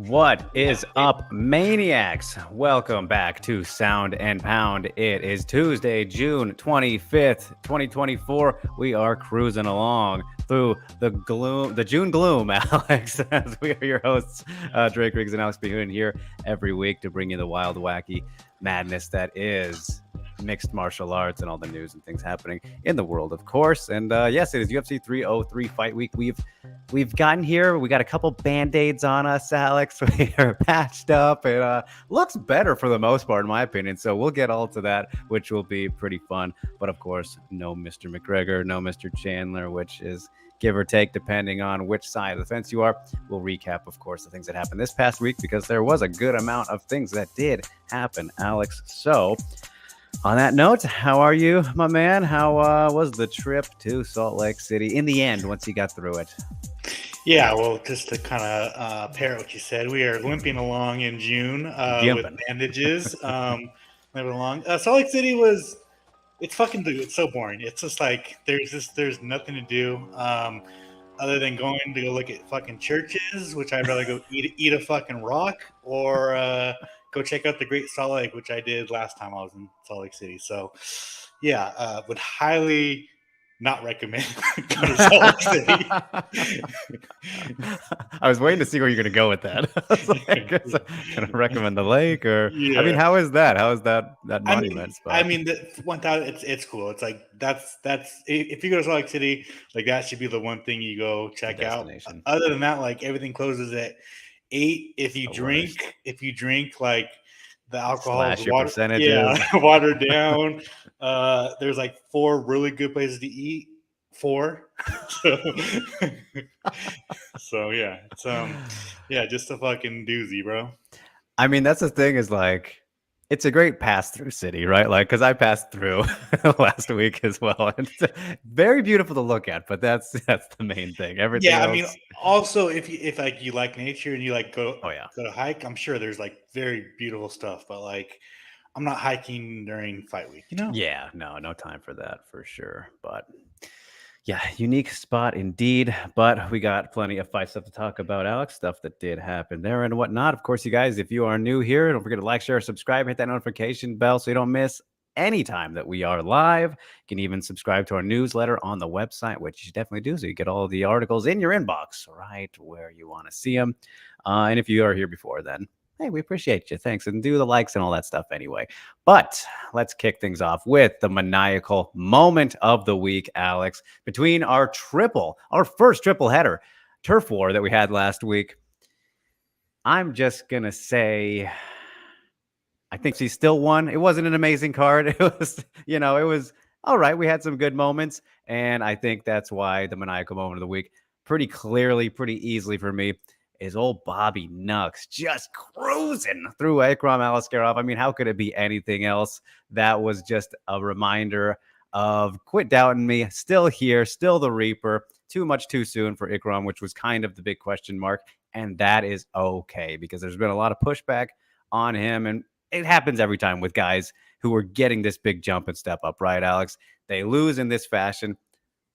What is up, maniacs? Welcome back to Sound and Pound. It is Tuesday, June 25th, 2024. We are cruising along through the June gloom, Alex, as we are your hosts, Drake Riggs and Alex Behun, here every week to bring you the wild, wacky madness that is mixed martial arts and all the news and things happening in the world, of course. And yes, it is UFC 303 fight week. We've gotten here. We got a couple band-aids on us, Alex. We are patched up. It looks better for the most part, in my opinion. So we'll get all to that, which will be pretty fun. But of course, no Mr. McGregor, no Mr. Chandler, which is give or take depending on which side of the fence you are. We'll recap, of course, the things that happened this past week because there was a good amount of things that did happen, Alex. So on that note, how are you, my man? How was the trip to Salt Lake City in the end once you got through it? Yeah, well, just to kind of parrot what you said, we are limping along in June with bandages. Limping along. Salt Lake City it's so boring. It's just like there's nothing to do other than going to go look at fucking churches, which I'd rather go eat a fucking rock or go check out the Great Salt Lake, which I did last time I was in Salt Lake City. So, yeah, would highly not recommend go to Salt Lake City. I was waiting to see where you're going to go with that. I was like, can I recommend the lake or? Yeah. I mean, how is that? How is that monument spot? I mean, the 1,000. It's cool. It's like that's if you go to Salt Lake City, like that should be the one thing you go check out. Other than that, like everything closes at 8. If you drink like the alcohol is watered down. There's like 4 really good places to eat. 4. So yeah, it's just a fucking doozy, bro. I mean, that's the thing is like it's a great pass-through city, right? Like, because I passed through last week as well. It's very beautiful to look at, but that's the main thing. Everything else... I mean, also if like you like nature and you like go to hike, I'm sure there's like very beautiful stuff. But like, I'm not hiking during fight week, you know? Yeah, no time for that for sure. But yeah, unique spot indeed. But we got plenty of fight stuff to talk about, Alex. Stuff that did happen there and whatnot. Of course, you guys, if you are new here, don't forget to like, share, subscribe, hit that notification bell so you don't miss any time that we are live. You can even subscribe to our newsletter on the website, which you should definitely do so you get all the articles in your inbox right where you want to see them. And if you are here before, then hey, we appreciate you. Thanks. And do the likes and all that stuff anyway. But let's kick things off with the maniacal moment of the week, Alex. Between our first triple header turf war that we had last week, I'm just going to say I think she still won. It wasn't an amazing card. It was, it was all right. We had some good moments. And I think that's why the maniacal moment of the week pretty clearly, pretty easily for me is old Bobby Nux just cruising through Ikram Aliskerov. I mean, how could it be anything else? That was just a reminder of quit doubting me. Still here, still the Reaper. Too much too soon for Ikram, which was kind of the big question mark. And that is okay because there's been a lot of pushback on him. And it happens every time with guys who are getting this big jump and step up, right, Alex? They lose in this fashion.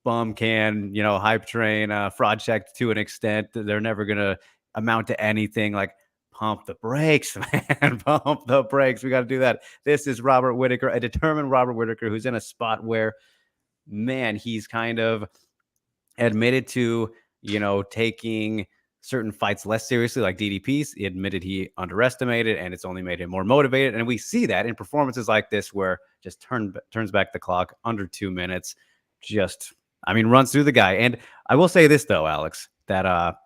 Bum can, hype train, fraud check to an extent. They're never going to amount to anything. Like, pump the brakes, man. Pump the brakes. We got to do that. This is Robert Whittaker, a determined Robert Whittaker who's in a spot where, man, he's kind of admitted to, taking certain fights less seriously, like DDPs. He admitted he underestimated, and it's only made him more motivated. And we see that in performances like this where just turns back the clock under 2 minutes. Runs through the guy. And I will say this, though, Alex, that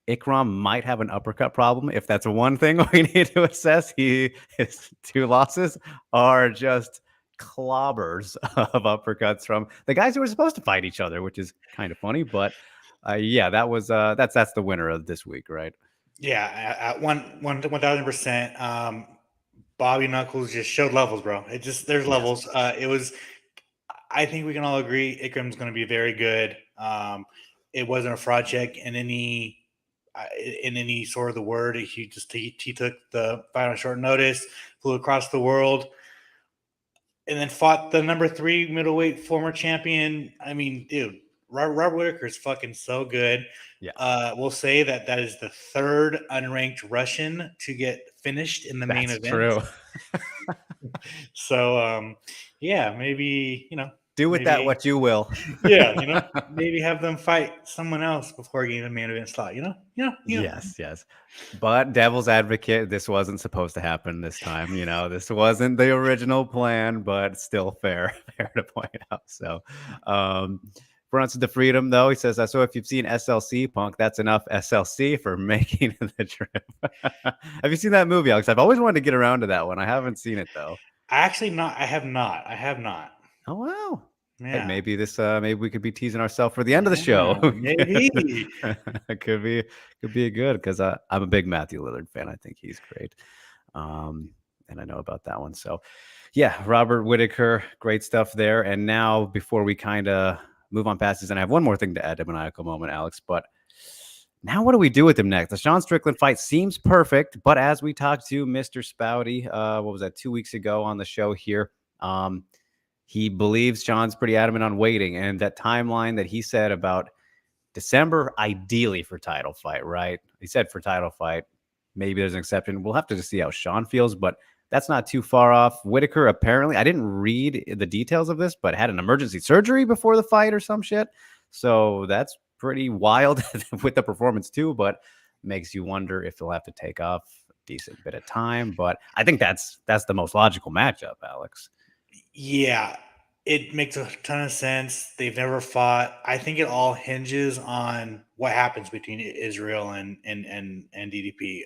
Ikram might have an uppercut problem. If that's one thing we need to assess, his 2 losses are just clobbers of uppercuts from the guys who were supposed to fight each other, which is kind of funny. But that was that's the winner of this week, right? Yeah, at 1,000%. Bobby Knuckles just showed levels, bro. There's levels. I think we can all agree Ikram's going to be very good. It wasn't a fraud check in any sort of the word. He took the fight on short notice, flew across the world, and then fought the number 3 middleweight former champion. I mean, dude, Robert Whittaker is fucking so good. Yeah. We'll say that is the third unranked Russian to get finished in the main That's event. true. So, yeah, maybe, Do with that maybe, what you will. yeah, maybe have them fight someone else before getting the main event slot, Yes. But devil's advocate, this wasn't supposed to happen this time. This wasn't the original plan, but still fair to point out. So, fronts of the freedom, though, he says, so if you've seen SLC, Punk, that's enough SLC for making the trip. Have you seen that movie, Alex? I've always wanted to get around to that one. I haven't seen it, though. I have not. Oh, wow. Hey, Yeah. maybe maybe we could be teasing ourselves for the end of the show. Maybe. It could be good because I'm a big Matthew Lillard fan. I think he's great. And I know about that one. So yeah, Robert Whittaker, great stuff there. And now before we kind of move on past this, and I have one more thing to add to Maniacal Moment, Alex, but now what do we do with him next? The Sean Strickland fight seems perfect, but as we talked to Mr. Spouty, what was that, 2 weeks ago on the show here, he believes Sean's pretty adamant on waiting, and that timeline that he said about December, ideally for title fight, right? He said for title fight. Maybe there's an exception. We'll have to just see how Sean feels, but that's not too far off. Whittaker, apparently, I didn't read the details of this, but had an emergency surgery before the fight or some shit. So that's pretty wild with the performance too, but makes you wonder if he'll have to take off a decent bit of time. But I think that's the most logical matchup, Alex. Yeah, it makes a ton of sense. They've never fought. I think it all hinges on what happens between Israel and DDP.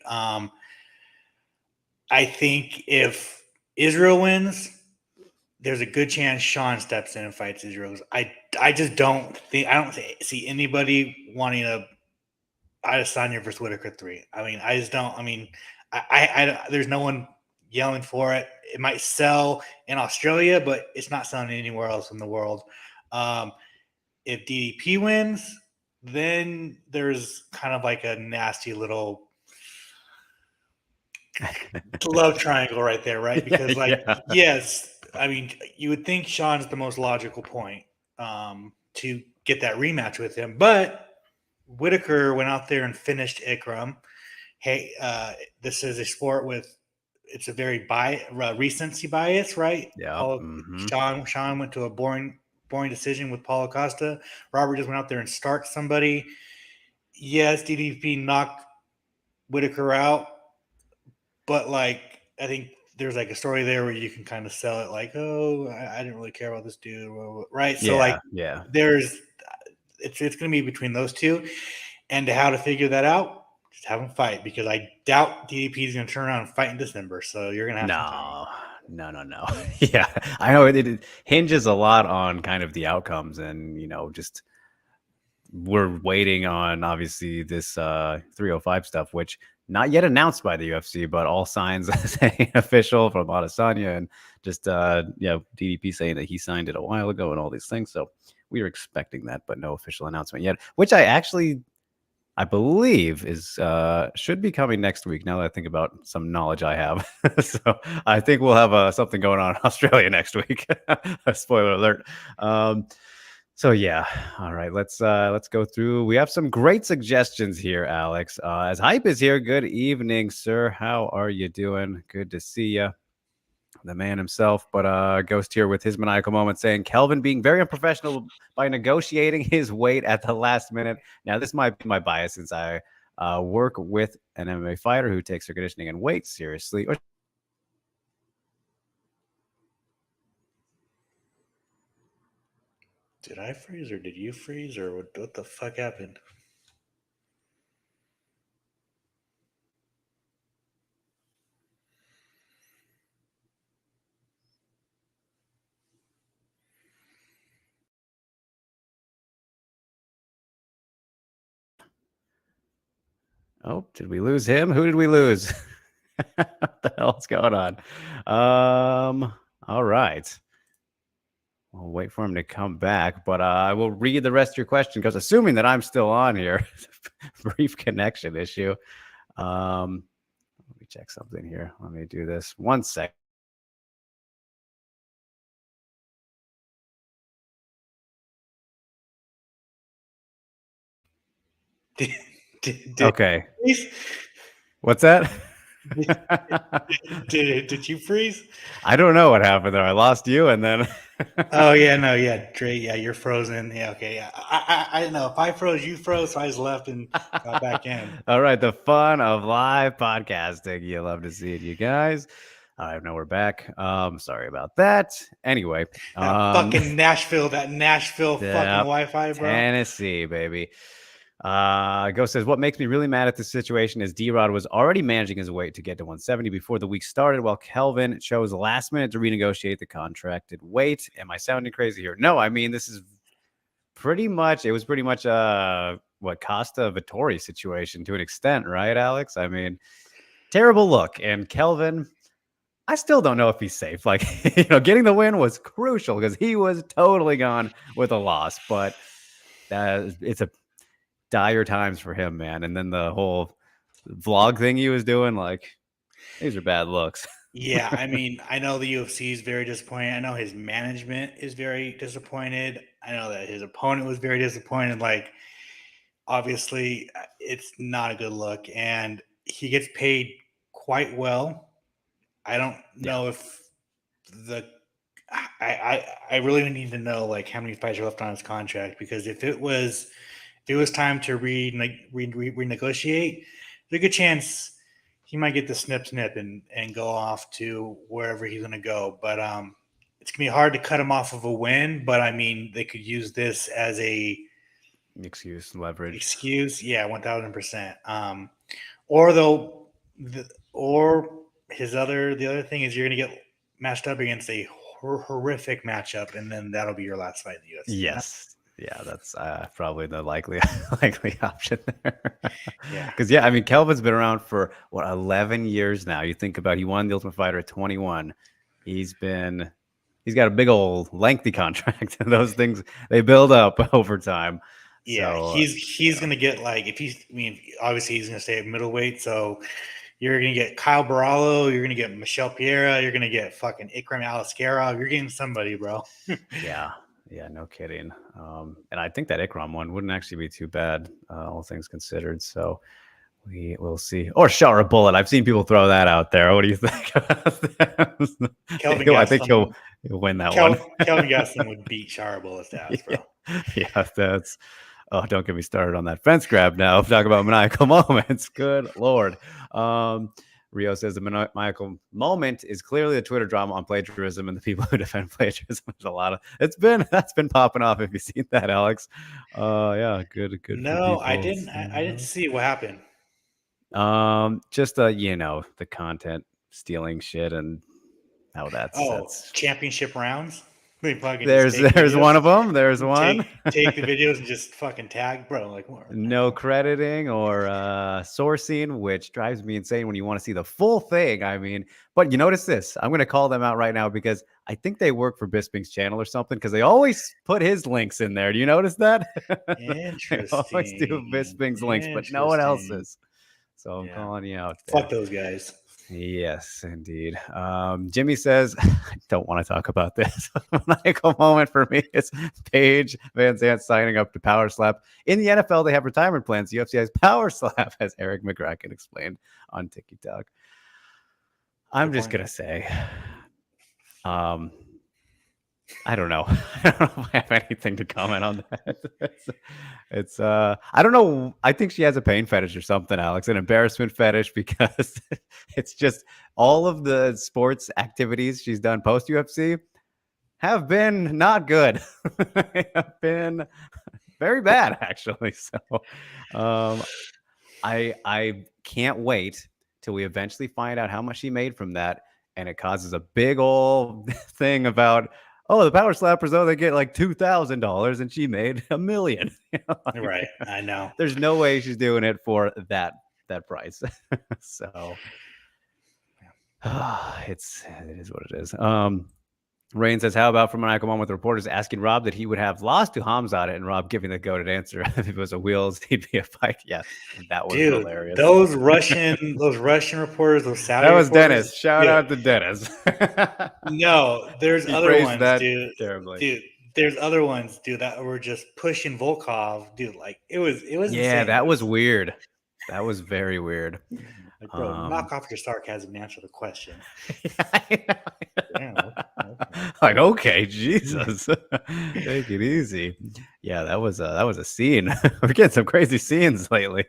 I think if Israel wins, there's a good chance Sean steps in and fights Israel. I just don't see anybody wanting a Adesanya versus Whittaker 3. I mean, I just don't. I mean, I there's no one yelling for it. It might sell in Australia, but it's not selling anywhere else in the world. If DDP wins, then there's kind of like a nasty little love triangle right there, right? Because yes, I mean, you would think Sean's the most logical point to get that rematch with him, but Whittaker went out there and finished Ikram. Hey, this is a sport with it's a very recency bias, right? Yeah. Sean went to a boring decision with Paulo Costa. Robert just went out there and started somebody. Yes, DDP knocked Whittaker out, but like I think there's like a story there where you can kind of sell it like, oh, I didn't really care about this dude, right? So there's it's going to be between those two, and how to figure that out. Just have them fight because I doubt DDP is going to turn around and fight in December. So you're going to have some time. No. Yeah, I know it hinges a lot on kind of the outcomes, and just we're waiting on obviously this 305 stuff, which not yet announced by the UFC, but all signs saying official from Adesanya and just DDP saying that he signed it a while ago and all these things. So we were expecting that, but no official announcement yet, which I believe is should be coming next week. Now that I think about some knowledge I have, so I think we'll have something going on in Australia next week. Spoiler alert. So yeah, all right. Let's go through. We have some great suggestions here, Alex. As Hype is here, good evening, sir. How are you doing? Good to see you. The man himself, but Ghost here with his maniacal moment saying Kelvin being very unprofessional by negotiating his weight at the last minute. Now, this might be my bias since I work with an MMA fighter who takes her conditioning and weight seriously. Did I freeze or did you freeze or what the fuck happened? Oh, did we lose him? Who did we lose? What the hell's going on? All right. We'll wait for him to come back, but I will read the rest of your question because assuming that I'm still on here, brief connection issue. Let me check something here. Let me do this. 1 sec. Okay. Freeze? What's that? Did you freeze? I don't know what happened there. I lost you, and then. Oh yeah, no, yeah, Dre, yeah, you're frozen. Yeah, okay, yeah. I don't know if I froze, you froze, so I just left and got back in. All right, the fun of live podcasting. You love to see it, you guys. I know we're back. Sorry about that. Anyway, That fucking Nashville fucking Wi-Fi, bro. Tennessee, baby. Ghost says, what makes me really mad at this situation is D-Rod was already managing his weight to get to 170 before the week started, while Kelvin chose last minute to renegotiate the contracted weight. Am I sounding crazy here? No, I mean, this is pretty much what Costa Vittori situation to an extent, right, Alex? I mean, terrible look. And Kelvin, I still don't know if he's safe. Like, getting the win was crucial because he was totally gone with a loss, but it's a dire times for him, man. And then the whole vlog thing he was doing, like, these are bad looks. Yeah, I mean, I know the UFC is very disappointed. I know his management is very disappointed. I know that his opponent was very disappointed. Like, obviously, it's not a good look, and he gets paid quite well. I don't know if I really need to know like how many fights are left on his contract, because if it was time to renegotiate, there's a good chance he might get the snip and go off to wherever he's going to go. But it's going to be hard to cut him off of a win. But I mean, they could use this as a leverage excuse. Yeah, 1000%. Or though, the other thing is you're going to get matched up against a horrific matchup, and then that'll be your last fight in the UFC. Yes. Yeah, that's probably the likely option there. Yeah. Because, I mean, Kelvin's been around for, 11 years now. You think about he won the Ultimate Fighter at 21. He's got a big old lengthy contract. And those things, they build up over time. Yeah, so, he's going to get like, obviously he's going to stay at middleweight. So you're going to get Kyle Barallo. You're going to get Michelle Pereira. You're going to get fucking Ikram Aliskerov. You're getting somebody, bro. Yeah, no kidding. And I think that Ikram one wouldn't actually be too bad, all things considered. So we'll see. Or Shara Bullet. I've seen people throw that out there. What do you think? I think he'll win that one. Kelvin Gastelum would beat Shara Bullet's ass, bro. Yeah, that's. Oh, don't get me started on that fence grab now. Talk about maniacal moments. Good Lord. Rio says the maniacal moment is clearly the Twitter drama on plagiarism and the people who defend plagiarism. There's a lot of that's been popping off. Have you seen that, Alex? Yeah, good. No, I didn't. I didn't see what happened. Just the content stealing shit and how that's championship rounds. There's one of them. There's one. Take the videos and just fucking tag, bro. Like what? No crediting or sourcing, which drives me insane when you want to see the full thing. I mean, but you notice this. I'm going to call them out right now because I think they work for Bisping's channel or something because they always put his links in there. Do you notice that? Interesting. They always do Bisping's links, but no one else's. So I'm calling you out there. Fuck those guys. Yes, indeed. Jimmy says, I don't want to talk about this. Maniacal moment for me is Paige Van Zandt signing up to Power Slap. In the NFL, they have retirement plans. The UFC has Power Slap, as Eric McGracken explained on TikTok. I'm just going to say, I don't know. I don't know if I have anything to comment on that. It's I don't know. I think she has a pain fetish or something, Alex, an embarrassment fetish, because it's just all of the sports activities she's done post UFC have been not good. Have been very bad, actually. So I can't wait till we eventually find out how much she made from that, and it causes a big old thing about, oh, the Power Slappers, though, they get like $2,000 and she made $1 million. Right. I know. There's no way she's doing it for that price. So it is what it is. Rain says, how about from Maniacal Moment with reporters asking Rob that he would have lost to Hamzat and Rob giving the goated answer. If it was a wheels, he'd be a fight. Yeah, that was hilarious. Those Russian reporters, those Saudi that was reporters, Dennis. Shout out to Dennis. No, there's other ones, dude. Terribly. Dude, there's other ones, dude, that were just pushing Volkov, dude. Like it was Yeah, insane. that was weird. That was very weird. Like, bro, knock off your sarcasm and answer the question. Yeah, okay. Like, okay, Jesus, take it easy. Yeah, that was a scene. We're getting some crazy scenes lately.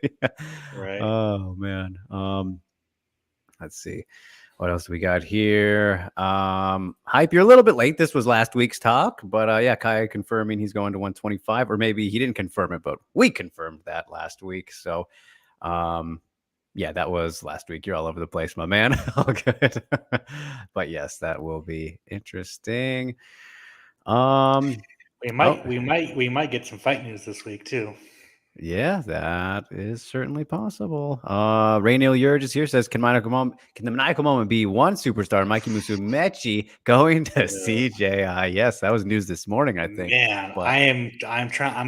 Right. Oh man. Let's see. What else do we got here? Hype, you're a little bit late. This was last week's talk, but yeah, Kai confirming he's going to 125, or maybe he didn't confirm it, but we confirmed that last week. So, yeah, that was last week. You're all over the place, my man. All good. But yes, that will be interesting. We might get some fight news this week too. Yeah, that is certainly possible. Rainiel Urge is here, says, can the maniacal moment be one superstar, Mikey Musumeci, going to CJI? Yes, that was news this morning, I think. Man, but I'm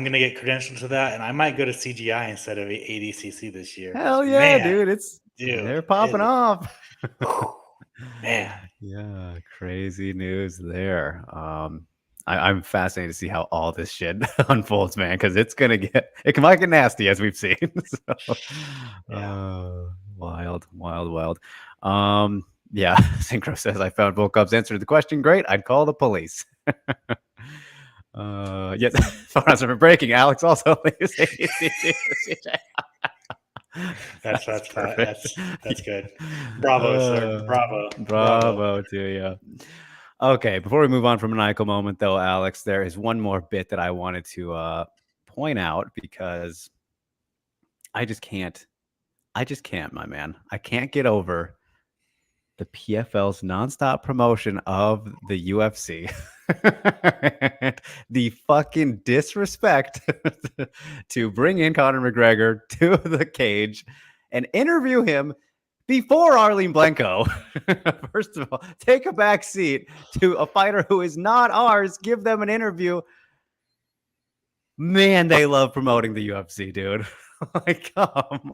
gonna get credentialed to that, and I might go to CGI instead of ADCC this year. Hell yeah, Man, they're popping off. Man. Yeah, crazy news there. I'm fascinated to see how all this shit unfolds, man, because it might get nasty, as we've seen. So, wild. Yeah, Synchro says, I found Volkov's answer to the question. Great, I'd call the police. Yes, phone answer for breaking. Alex also That's good. Bravo, sir. Bravo to you. Okay, before we move on from maniacal moment, though, Alex, there is one more bit that I wanted to point out because I just can't, my man. I can't get over the PFL's nonstop promotion of the UFC. The fucking disrespect to bring in Conor McGregor to the cage and interview him before Arlene Blanco. First of all, take a back seat to a fighter who is not ours. Give them an interview. Man, they love promoting the UFC, dude. Like, come on.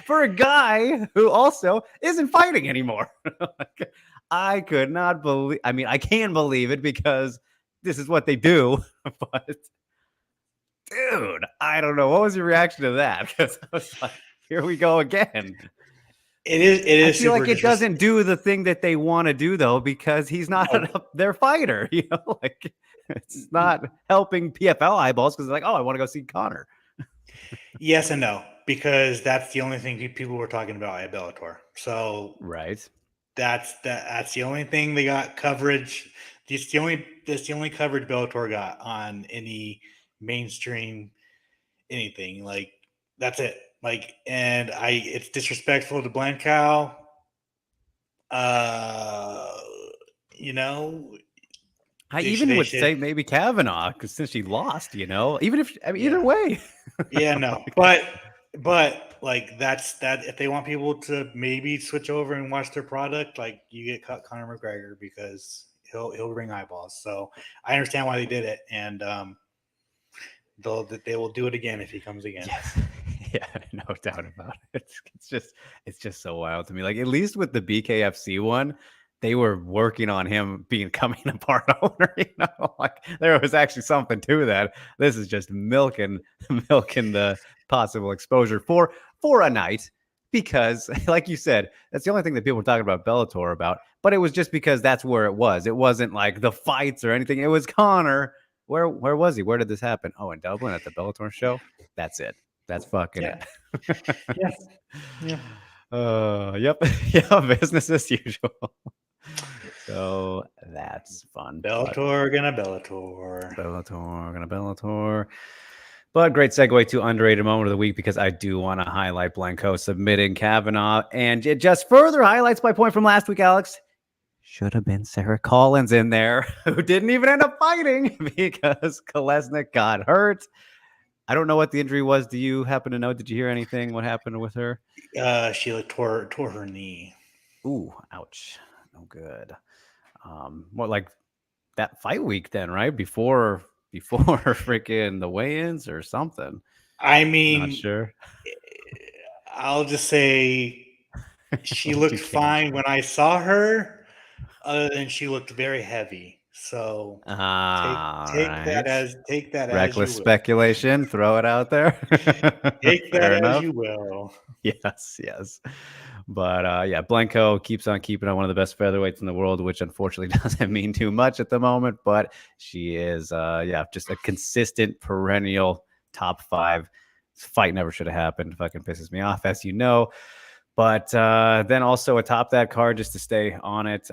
For a guy who also isn't fighting anymore. Like, I could not believe. I mean, I can believe it because this is what they do. But, dude, I don't know. What was your reaction to that? Because I was like, here we go again. It is. I feel like it doesn't do the thing that they want to do, though, because he's not their fighter. You know, like it's not helping PFL eyeballs because they're like, oh, I want to go see Conor. Yes and no, because that's the only thing people were talking about at Bellator. So right, that's the only thing they got coverage. That's the only coverage Bellator got on any mainstream anything. Like that's it. Like, and it's disrespectful to Blancow. You know, I even would say maybe Kavanaugh, because since she lost, you know, even if either way. Yeah, no, but like that's that. If they want people to maybe switch over and watch their product, like you get Conor McGregor because he'll bring eyeballs. So I understand why they did it, and they will do it again if he comes again. Yes. Yeah, no doubt about it. It's just so wild to me. Like at least with the BKFC one, they were working on him becoming a part owner. You know, like there was actually something to that. This is just milking the possible exposure for a night. Because, like you said, that's the only thing that people were talking about Bellator about. But it was just because that's where it was. It wasn't like the fights or anything. It was Conor. Where was he? Where did this happen? Oh, in Dublin at the Bellator show. That's it. That's fucking it. Yeah. Yep. Yeah. Business as usual. So that's fun. Bellator gonna Bellator. But great segue to underrated moment of the week because I do want to highlight Blanco submitting Kavanaugh. And it just further highlights my point from last week, Alex. Should have been Sarah Collins in there, who didn't even end up fighting because Kolesnik got hurt. I don't know what the injury was. Do you happen to know? Did you hear anything? What happened with her? She tore her knee. Ooh, ouch. No good. More like that fight week then, right? Before freaking the weigh-ins or something. I mean, not sure. I'll just say she looked fine when I saw her, and she looked very heavy. So take right. that as you Reckless will. speculation. Throw it out there. Take that Fair as enough. you will. Yes. But yeah, Blanco keeps on keeping on one of the best featherweights in the world, which unfortunately doesn't mean too much at the moment. But she is, just a consistent, perennial top 5. This fight never should have happened. Fucking pisses me off, as you know. But then also atop that card, just to stay on it,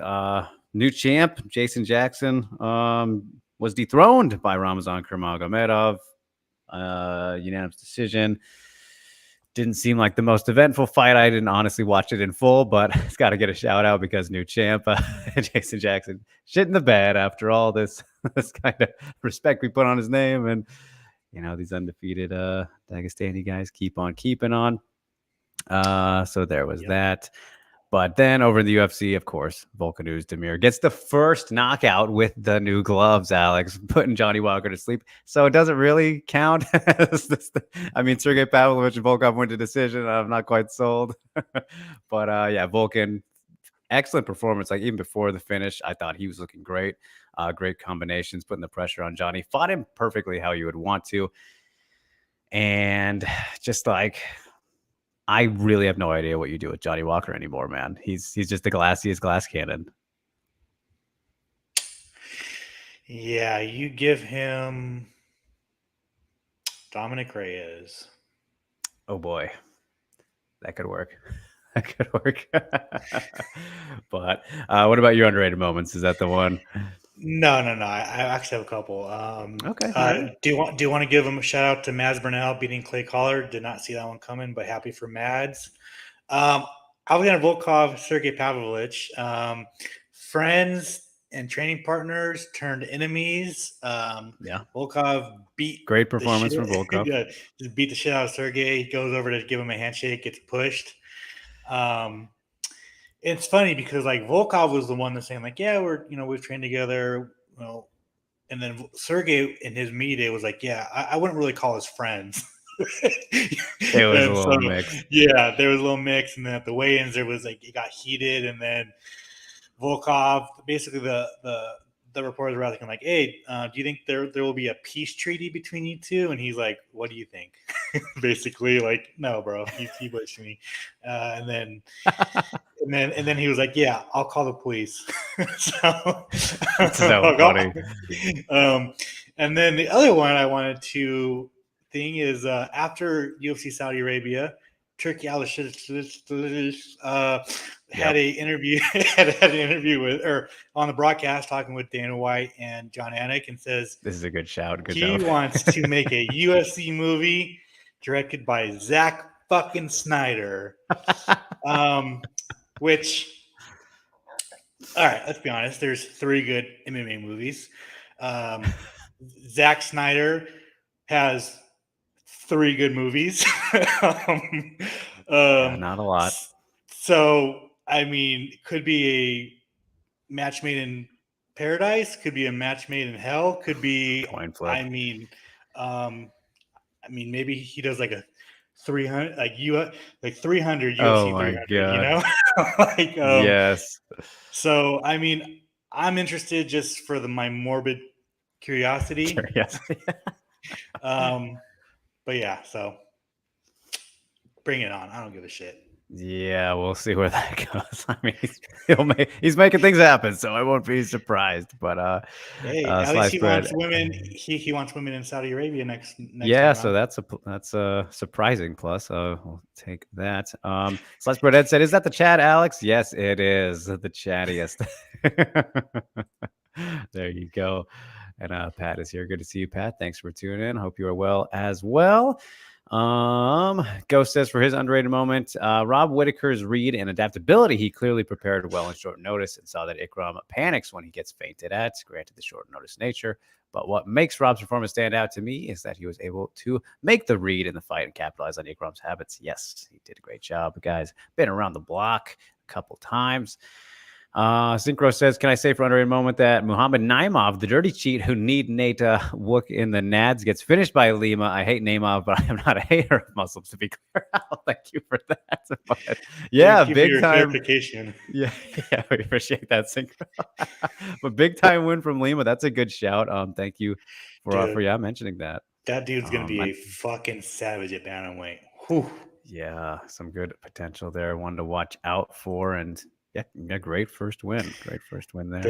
new champ Jason Jackson was dethroned by Ramazan Kurmagomedov. Unanimous decision. Didn't seem like the most eventful fight. I didn't honestly watch it in full, but it's got to get a shout out because new champ Jason Jackson shit in the bed after all this kind of respect we put on his name, and these undefeated Dagestani guys keep on keeping on. So there was that. But then over in the UFC, of course, Volkan Demir gets the first knockout with the new gloves, Alex, putting Johnny Walker to sleep. So it doesn't really count. I mean, Sergey Pavlovich and Volkov went to decision. I'm not quite sold. But yeah, Volkan, excellent performance. Like even before the finish, I thought he was looking great. Great combinations, putting the pressure on Johnny. Fought him perfectly how you would want to. And just like, I really have no idea what you do with Johnny Walker anymore, man. He's just the glassiest glass cannon. Yeah, you give him Dominic Reyes. Oh boy, that could work. That could work. But what about your underrated moments? Is that the one? No. I actually have a couple. Okay. All right. Do you want to give him a shout out to Mads Burnell beating Clay Collard? Did not see that one coming, but happy for Mads. Alexander Volkov, Sergey Pavlovich, friends and training partners turned enemies. Yeah. Volkov beat Great performance from Volkov. Yeah, just beat the shit out of Sergey. He goes over to give him a handshake, gets pushed. It's funny because like Volkov was the one that's saying like, yeah, we've trained together, and then Sergey in his media was like, yeah, I wouldn't really call us friends. It was a little mix. Yeah, there was a little mix, and then at the weigh-ins there was like it got heated, and then Volkov, basically the reporters were asking like, hey, do you think there will be a peace treaty between you two? And he's like, what do you think? Basically, like, no, bro, he pushed me, and then he was like, yeah, I'll call the police. So funny. And then the other one I wanted to thing is after UFC Saudi Arabia, Turkey had an interview with, or on the broadcast talking with Dana White and John Anik, and says this is a good shout. Good he wants to make a UFC movie directed by Zack fucking Snyder. Which, all right, let's be honest. There's 3 good MMA movies. Zack Snyder has 3 good movies. Not a lot. So, I mean, could be a match made in paradise. Could be a match made in hell. Could be, coin flip. I mean, maybe he does like a 300, like 300 UFC oh 300. God. Yes. So, I mean, I'm interested just for my morbid curiosity. But yeah, so bring it on. I don't give a shit. Yeah, we'll see where that goes. I mean, he's making things happen, so I won't be surprised. But hey, at least he wants women. He wants women in Saudi Arabia next yeah, time so that's a surprising plus. We'll take that. Slice Bread Ed said, "Is that the chat, Alex?" Yes, it is the chattiest. There you go. And Pat is here. Good to see you, Pat. Thanks for tuning in. Hope you are well as well. Ghost says for his underrated moment, Rob Whittaker's read and adaptability. He clearly prepared well in short notice and saw that Ikram panics when he gets fainted at. Granted, the short notice nature, but what makes Rob's performance stand out to me is that he was able to make the read in the fight and capitalize on Ikram's habits. Yes, he did a great job, guys. Been around the block a couple times. Synchro says, can I say for underrated moment that Muhammad Naimov, the dirty cheat who need Nate Wook in the Nads, gets finished by Lima? I hate Naimov, but I am not a hater of Muslims, to be clear. Thank you for that. But yeah, Thank you for big your time. clarification. Yeah, we appreciate that, Synchro. But big time win from Lima. That's a good shout. Thank you for mentioning that. That dude's gonna be a fucking savage at bantamweight. Whew. Yeah, some good potential there. One to watch out for, and yeah, great first win. Great first win there.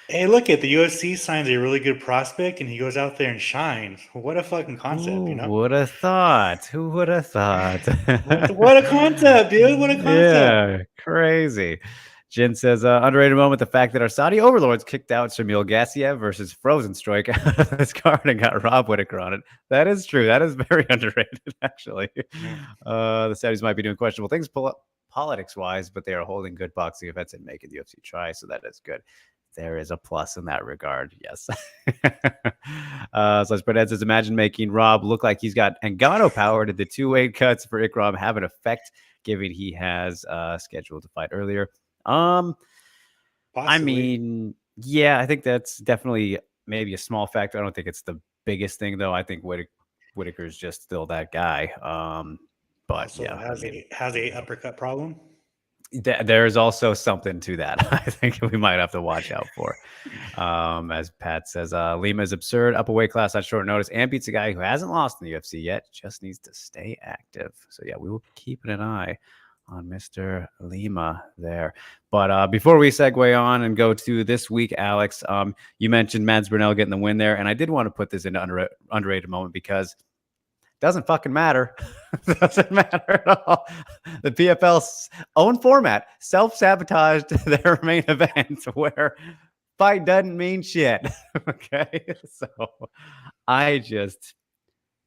Hey, look at the UFC signs a really good prospect, and he goes out there and shines. What a fucking concept, Who would have thought? Who would have thought? What a concept, dude! What a concept! Yeah, crazy. Jin says, underrated moment, the fact that our Saudi overlords kicked out Shamil Gassiev versus Frozen Strike out of this card and got Rob Whittaker on it. That is true. That is very underrated, actually. Yeah. The Saudis might be doing questionable things politics-wise, but they are holding good boxing events and making the UFC try, so that is good. There is a plus in that regard, yes. So Spread Ed says, imagine making Rob look like he's got Ngannou power. Did the 2 weight cuts for Ikram have an effect, given he has scheduled to fight earlier? Possibly. I mean, yeah, I think that's definitely maybe a small factor. I don't think it's the biggest thing, though. I think Whittaker is just still that guy. But also yeah, has a uppercut problem. There's also something to that. I think we might have to watch out for. As Pat says, Lima is absurd, up a weight class on short notice, and beats a guy who hasn't lost in the UFC yet. Just needs to stay active. So yeah, we will keep an eye on Mr. Lima there. But before we segue on and go to this week, Alex, you mentioned Mads Burnell getting the win there, and I did want to put this into underrated moment because it doesn't fucking matter. It doesn't matter at all. The PFL's own format self-sabotaged their main event where fight doesn't mean shit. Okay, so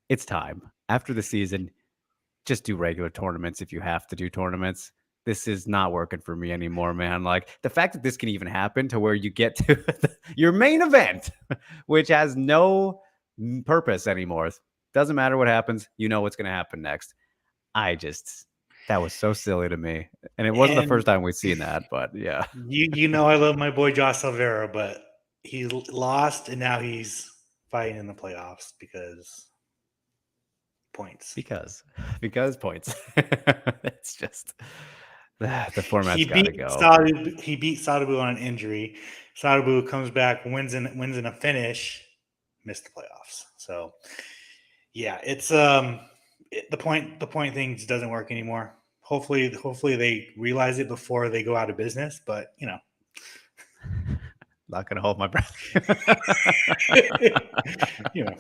it's time after the season. Just do regular tournaments if you have to do tournaments. This is not working for me anymore, man. Like the fact that this can even happen to where you get to your main event, which has no purpose anymore. Doesn't matter what happens. You know what's going to happen next. That was so silly to me. And it wasn't the first time we've seen that, but yeah. You know I love my boy Josh Silveira, but he lost and now he's fighting in the playoffs because points. Because points. It's just the format's got to go. He beat Sadabu on an injury. Sadabu comes back, wins in a finish, missed the playoffs. So yeah, it's the point thing just doesn't work anymore. Hopefully they realize it before they go out of business, but you know. Not gonna hold my breath. You know.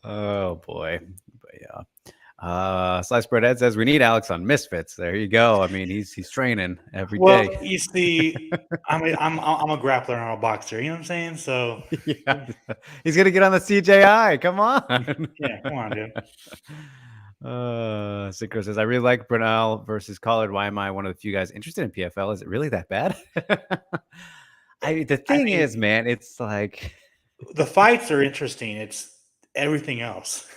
Oh boy. But yeah. Slice Bread Ed says we need Alex on Misfits. There you go. I mean, he's training every day. Well, you see, I'm a grappler and I'm a boxer. You know what I'm saying? So yeah, he's gonna get on the CJI. Come on. Yeah, come on, dude. Synchro says I really like Bernal versus Collard. Why am I one of the few guys interested in PFL? Is it really that bad? The thing is, man, it's like the fights are interesting. It's everything else.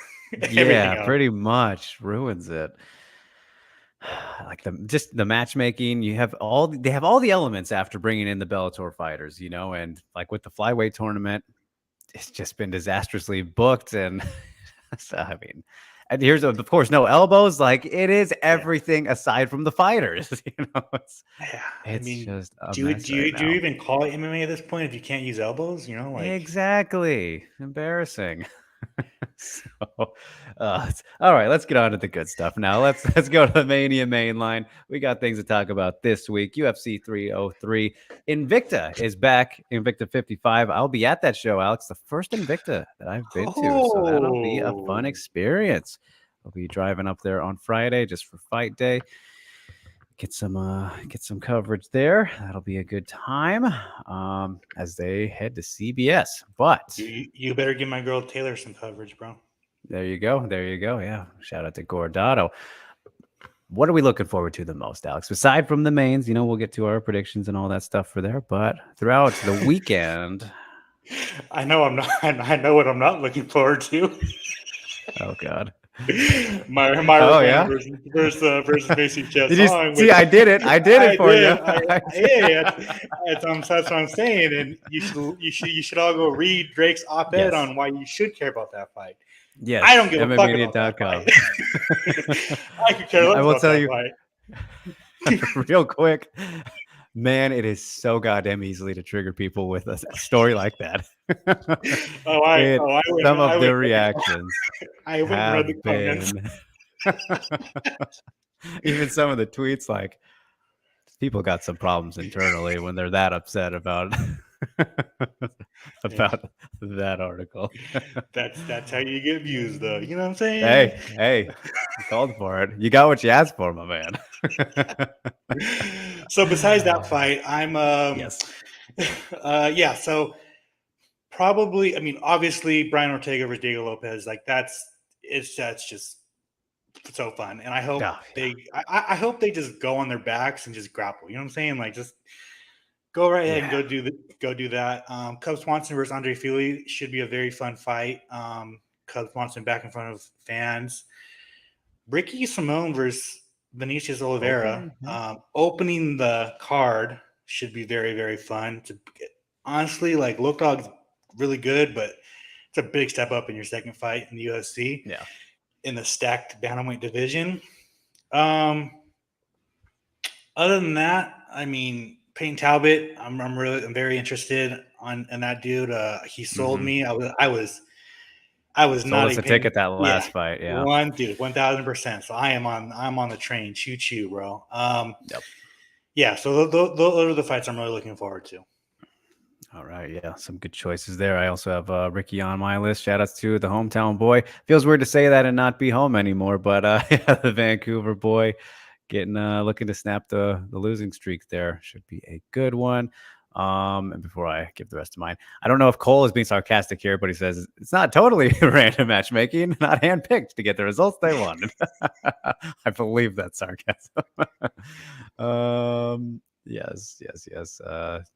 Pretty much ruins it. Like the matchmaking, they have all the elements after bringing in the Bellator fighters, you know, and like with the flyweight tournament, it's just been disastrously booked, and so, I mean, and here's of course no elbows. Like it is everything aside from the fighters, you know. It's just do you even call it MMA at this point if you can't use elbows? You know, like exactly embarrassing. So, all right, let's get on to the good stuff now. Let's go to the Mania main line. We got things to talk about this week. UFC 303. Invicta is back. Invicta 55. I'll be at that show, Alex. The first Invicta that I've been to, so that'll be a fun experience. I'll be driving up there on Friday just for fight day. Get some coverage there. That'll be a good time as they head to CBS. But you better give my girl Taylor some coverage, bro. There you go. Yeah. Shout out to Gordado. What are we looking forward to the most, Alex? Aside from the mains, you know, we'll get to our predictions and all that stuff for there. But throughout the weekend, I know what I'm not looking forward to. Oh God. Myra Oh Flynn yeah. versus Macy Chiang Did you Song, see? which I did it. I did it I for you. did. Yeah, that's what I'm saying. And you should all go read Drake's op-ed Yes. on why you should care about that fight. I don't Yes. give a fuck about that MMAmedia.com. fight. I could care I less will about tell that you fight. real quick. Man, it is so goddamn easily to trigger people with a story like that. Some of the reactions I went and read the have comments. been even some of the tweets, like people got some problems internally when they're that upset about about that article. That's how you get views, though. You know what I'm saying? Hey, you called for it. You got what you asked for, my man. So besides that fight, I'm Yes. yeah. So probably, I mean, obviously Brian Ortega versus Diego Lopez, like that's just so fun, and I hope Oh, yeah. I hope they just go on their backs and just grapple. You know what I'm saying? Like just go right ahead and Yeah. go do that. Cub Swanson versus Andre Fili should be a very fun fight. Cub Swanson back in front of fans. Ricky Simone versus Vinicius Oliveira. Opening the card should be very, very fun. Honestly, like Look Dog's really good, but it's a big step up in your second fight in the UFC. Yeah. In the stacked bantamweight division. Other than that, I mean, Payne Talbot, I'm very interested in that dude. He sold me. I was Sold not us a a Payne. ticket that last fight. Yeah. 1,000%. So I'm on the train. Choo choo, bro. Yep. Yeah. So those are the fights I'm really looking forward to. All right, yeah, some good choices there. I also have Ricky on my list. Shout outs to the hometown boy. Feels weird to say that and not be home anymore, but yeah, the Vancouver boy getting looking to snap the losing streak there. Should be a good one. And before I give the rest of mine, I don't know if Cole is being sarcastic here, but he says it's not totally random matchmaking, not handpicked to get the results they wanted. I believe that's sarcasm. Yes.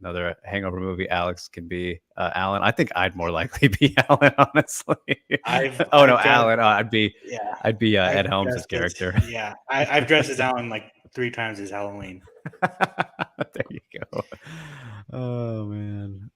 Another Hangover movie. Alex can be Alan. I think I'd more likely be Alan, honestly. I've No, dressed, Alan. yeah, I'd be I've Ed Helms' dressed as character. yeah, I've dressed as Alan like 3 times as Halloween. There you go. Oh man.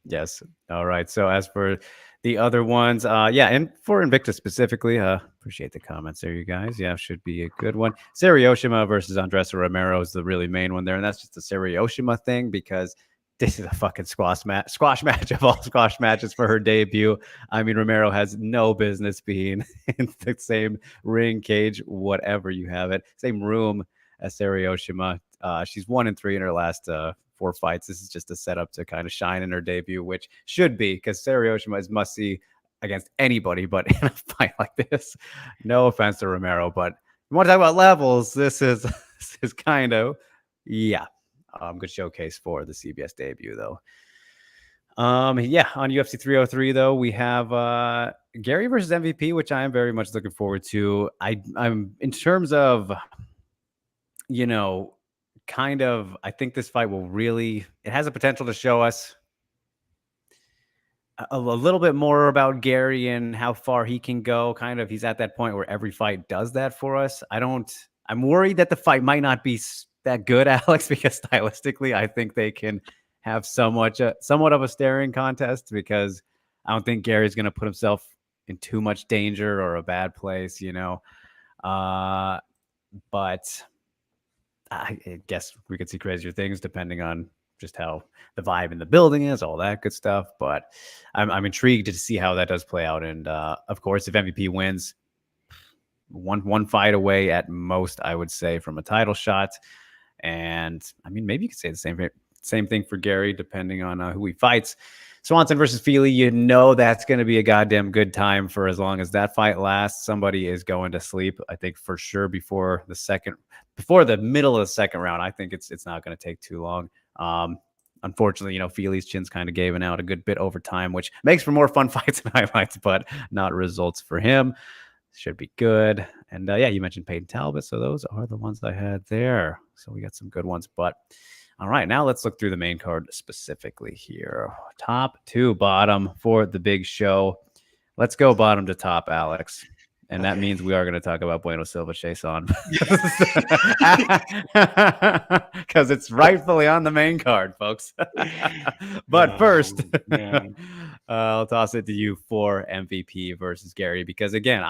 Yes. All right. So as for the other ones, yeah, and for Invicta specifically, appreciate the comments there, you guys. Yeah, should be a good one. Sarioshima versus Andressa Romero is the really main one there, and that's just the Sarioshima thing because this is a fucking squash match of all squash matches for her debut. I mean, Romero has no business being in the same ring, cage, whatever you have it, same room as Sarioshima. She's 1-3 in her last 4 fights. This is just a setup to kind of shine in her debut, which should be because Sarioshima is must see against anybody, but in a fight like this, no offense to Romero, but you want to talk about levels? This is kind of good showcase for the CBS debut though. Yeah, on UFC 303 though, we have Gary versus MVP, which I am very much looking forward to. I'm in terms of kind of, I think this fight will really, it has a potential to show us a little bit more about Gary and how far he can go. Kind of, he's at that point where every fight does that for us. I'm worried that the fight might not be that good, Alex, because stylistically, I think they can have somewhat of a staring contest because I don't think Gary's going to put himself in too much danger or a bad place, but I guess we could see crazier things depending on just how the vibe in the building is, all that good stuff. But I'm intrigued to see how that does play out. And of course, if MVP wins, one fight away at most, I would say, from a title shot. And I mean, maybe you could say the same thing for Gary, depending on who he fights. Swanson versus Fili, that's going to be a goddamn good time for as long as that fight lasts. Somebody is going to sleep, I think, for sure before the middle of the second round. I think it's not going to take too long. Unfortunately, Fili's chin's kind of giving out a good bit over time, which makes for more fun fights and highlights, but not results for him. Should be good. And yeah, you mentioned Payne Talbot, so those are the ones I had there. So we got some good ones, but all right, now let's look through the main card specifically here. Top to bottom for the big show. Let's go bottom to top, Alex. And that means we are going to talk about Bueno Silva Chason because it's rightfully on the main card, folks. But first, I'll toss it to you for MVP versus Gary because again,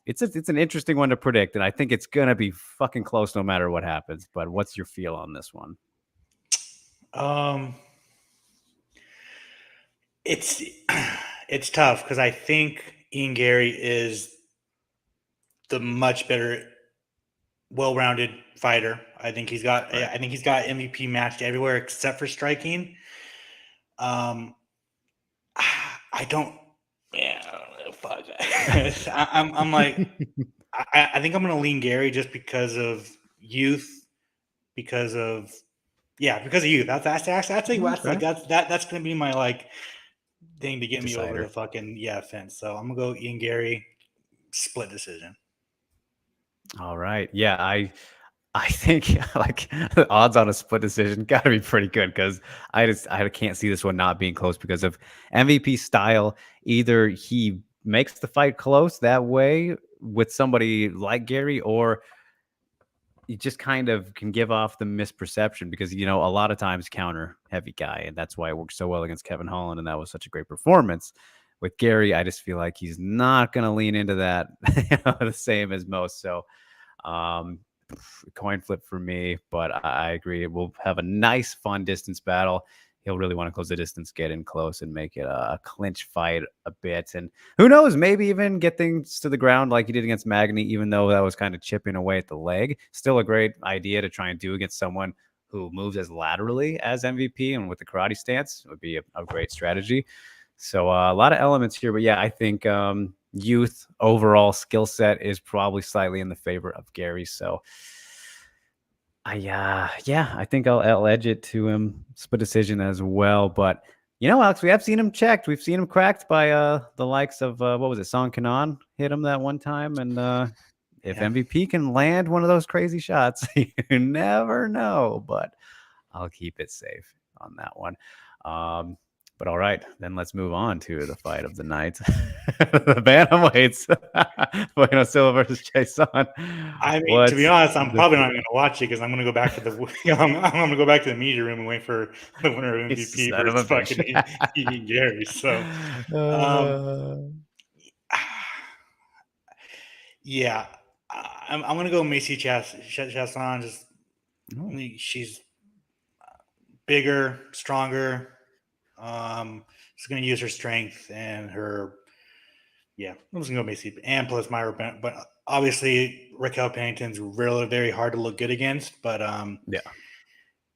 it's an interesting one to predict, and I think it's gonna be fucking close no matter what happens. But what's your feel on this one? It's tough because I think Ian Gary is the much better, well-rounded fighter. I think he's got MVP matched everywhere except for striking. I don't. Yeah, fuck. I'm like, I think I'm gonna lean Gary just because of youth, because of youth. That's gonna be my like thing to get me over the fucking fence. So I'm gonna go Ian Gary, split decision. All right, yeah, I think like the odds on a split decision got to be pretty good because I can't see this one not being close because of MVP style. Either he makes the fight close that way with somebody like Gary, or you just kind of can give off the misperception because a lot of times counter heavy guy, and that's why it worked so well against Kevin Holland, and that was such a great performance. With Gary, I just feel like he's not going to lean into that the same as most. So coin flip for me, but I agree. We'll have a nice, fun distance battle. He'll really want to close the distance, get in close, and make it a clinch fight a bit. And who knows, maybe even get things to the ground like he did against Magny, even though that was kind of chipping away at the leg. Still a great idea to try and do against someone who moves as laterally as MVP and with the karate stance. It would be a great strategy. So a lot of elements here, but yeah, I think youth overall skill set is probably slightly in the favor of Gary. So I think I'll edge it to him split decision as well. But Alex, we have seen him checked. We've seen him cracked by the likes of what was it, Song Kanon hit him that one time, and if MVP can land one of those crazy shots, you never know. But I'll keep it safe on that one. But all right, then let's move on to the fight of the night. The bantamweights. Bueno Silva versus Chason. I mean, to be honest, I'm probably not going to watch it because I'm going to go back to the I'm going to go back to the media room and wait for the winner of MVP versus fucking Ian Gary. So, yeah, I'm going to go Macy Chasson. Just she's bigger, stronger. She's going to use her strength and her. Yeah, I'm just going to go Macy. And plus Myra Bennett. But obviously, Raquel Pennington's really very hard to look good against. But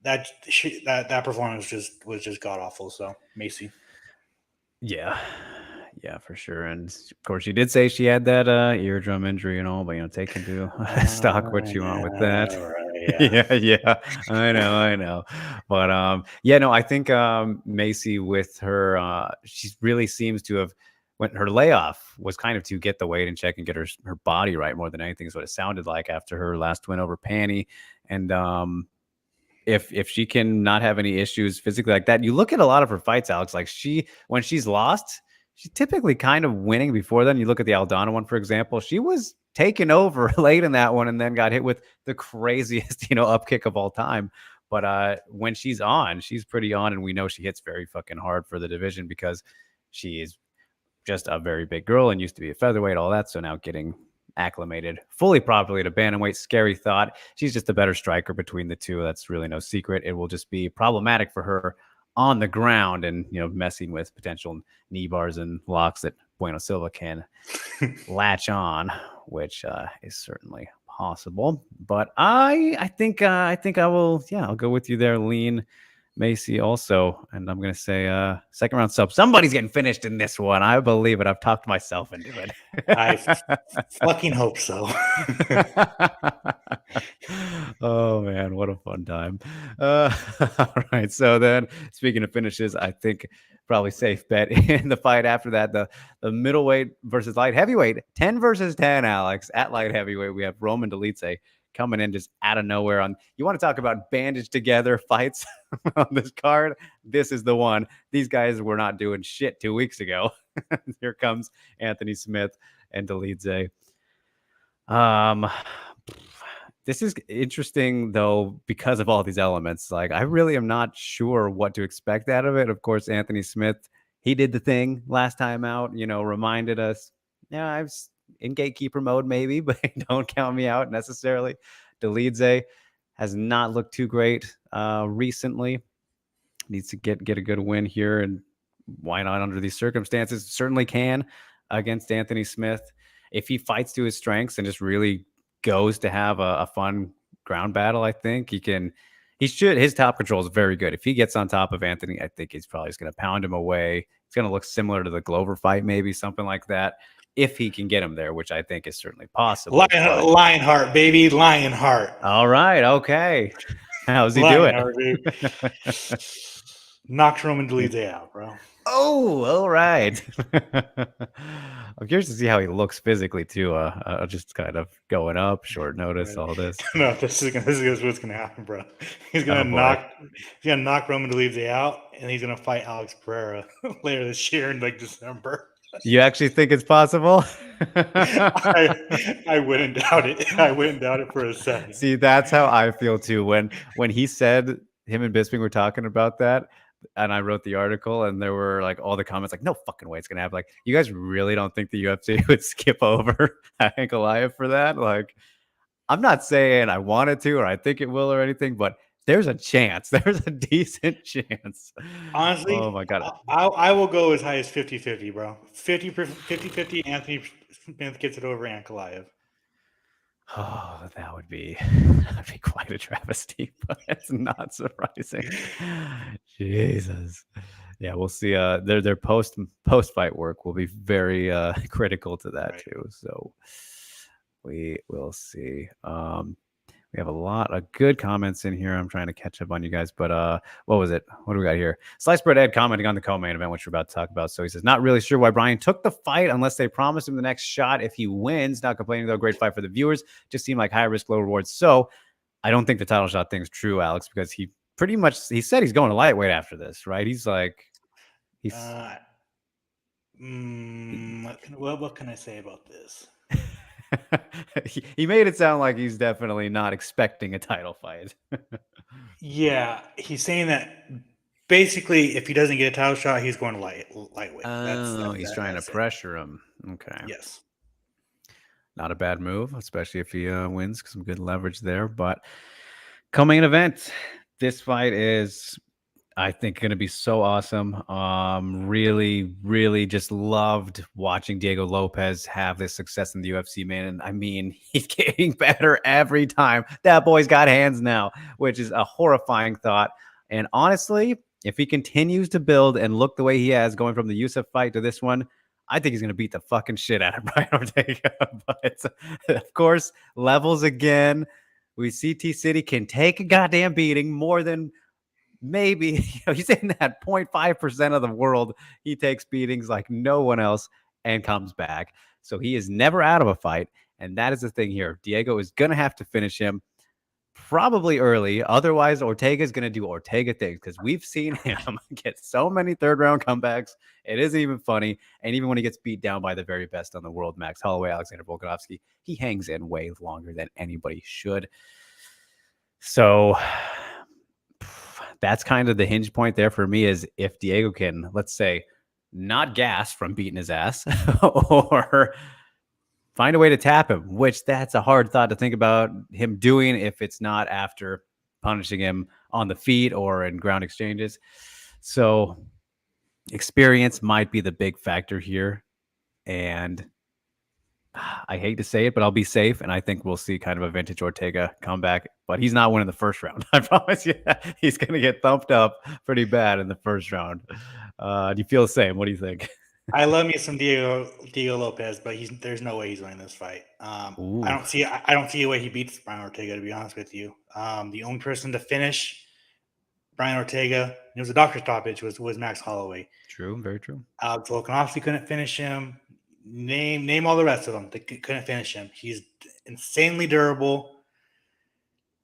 that performance was just god awful. So Macy. Yeah, for sure. And of course, she did say she had that eardrum injury and all, but take into stock what you want with that. Right, yeah. I know. But I think Macy with her, she really seems to have. When her layoff was kind of to get the weight in check and get her body right more than anything is what it sounded like after her last win over Pani. And if she can not have any issues physically like that, you look at a lot of her fights, Alex, like when she's lost, she's typically kind of winning before then. You look at the Aldana one, for example, she was taken over late in that one and then got hit with the craziest, up kick of all time. But when she's on, she's pretty on. And we know she hits very fucking hard for the division because she is just a very big girl and used to be a featherweight, all that. So now getting acclimated fully properly to bantamweight, scary thought. She's just a better striker between the two. That's really no secret. It will just be problematic for her on the ground and, messing with potential knee bars and locks that Bueno Silva can latch on, which is certainly possible. But I think I will, I'll go with you there, lean Macy also, and I'm going to say second round sub. Somebody's getting finished in this one. I believe it. I've talked myself into it. I fucking hope so. Oh, man, what a fun time. All right, so then speaking of finishes, I think probably safe bet in the fight after that, the middleweight versus light heavyweight, 10 versus 10, Alex. At light heavyweight, we have Roman Dolidze coming in just out of nowhere. You want to talk about bandaged together fights on this card? This is the one. These guys were not doing shit 2 weeks ago. Here comes Anthony Smith and Dolidze. Um, this is interesting though because of all these elements. Like, I really am not sure what to expect out of it. Of course, Anthony Smith, he did the thing last time out. Reminded us, yeah, I was in gatekeeper mode maybe, but don't count me out necessarily. Dolidze has not looked too great recently. Needs to get a good win here, and why not under these circumstances? Certainly can against Anthony Smith if he fights to his strengths and just really goes to have a fun ground battle. I think he can. He should. His top control is very good. If he gets on top of Anthony, I think he's probably just going to pound him away. It's going to look similar to the Glover fight, maybe something like that. If he can get him there, which I think is certainly possible. Lionheart, baby, Lionheart. All right, okay. How's he do it? Knocks Roman Dolidze out, bro. Oh, all right. I'm curious to see how he looks physically too. Just kind of going up, short notice, all this. No, this is what's gonna happen, bro. He's gonna knock Roman Dolidze out, and he's gonna fight Alex Pereira later this year in like December. You actually think it's possible? I wouldn't doubt it. I wouldn't doubt it for a second. See, that's how I feel too. When he said him and Bisping were talking about that, and I wrote the article, and there were like all the comments like, no fucking way it's gonna happen. Like, you guys really don't think the UFC would skip over Ankalaev for that? Like, I'm not saying I want it to or I think it will or anything, but there's a chance. There's a decent chance. Honestly, oh my god, I will go as high as 50-50, bro. 50-50 Anthony Smith gets it over Ankalaev. Oh, that would be quite a travesty, but it's not surprising. Jesus. Yeah, we'll see. Their post fight work will be very critical to that too. So we will see. We have a lot of good comments in here. I'm trying to catch up on you guys, but what was it? What do we got here? Sliced Bread Ed commenting on the co-main event, which we're about to talk about. So he says, not really sure why Brian took the fight unless they promised him the next shot if he wins. Not complaining though, great fight for the viewers. Just seemed like high risk, low rewards. So I don't think the title shot thing's true, Alex, because he said he's going to lightweight after this, right? He's like, what can I say about this? He made it sound like he's definitely not expecting a title fight. Yeah, he's saying that basically if he doesn't get a title shot, he's going to lightweight. He's trying to pressure him. Okay. Yes. Not a bad move, especially if he wins. Some good leverage there. But co-main event, this fight is, I think, going to be so awesome. Really, really just loved watching Diego Lopez have this success in the UFC, man. And I mean, he's getting better every time. That boy's got hands now, which is a horrifying thought. And honestly, if he continues to build and look the way he has going from the Yusuf fight to this one, I think he's going to beat the fucking shit out of Brian Ortega. But of course, levels again. We see T-City can take a goddamn beating more than maybe, he's in that 0.5% of the world. He takes beatings like no one else and comes back. So he is never out of a fight. And that is the thing here. Diego is going to have to finish him probably early. Otherwise, Ortega is going to do Ortega things because we've seen him get so many third-round comebacks. It isn't even funny. And even when he gets beat down by the very best on the world, Max Holloway, Alexander Volkanovski, he hangs in way longer than anybody should. So that's kind of the hinge point there for me is if Diego can, let's say, not gas from beating his ass or find a way to tap him, which that's a hard thought to think about him doing if it's not after punishing him on the feet or in ground exchanges. So experience might be the big factor here. And I hate to say it, but I'll be safe. And I think we'll see kind of a vintage Ortega comeback, but he's not winning the first round. I promise you, he's going to get thumped up pretty bad in the first round. Do you feel the same? What do you think? I love me some Diego Lopez, but there's no way he's winning this fight. I don't see a way he beats Brian Ortega, to be honest with you. The only person to finish Brian Ortega, it was a doctor's stoppage, was Max Holloway. True, very true. Alex Volkanovski couldn't finish him. Name all the rest of them. They couldn't finish him. He's insanely durable.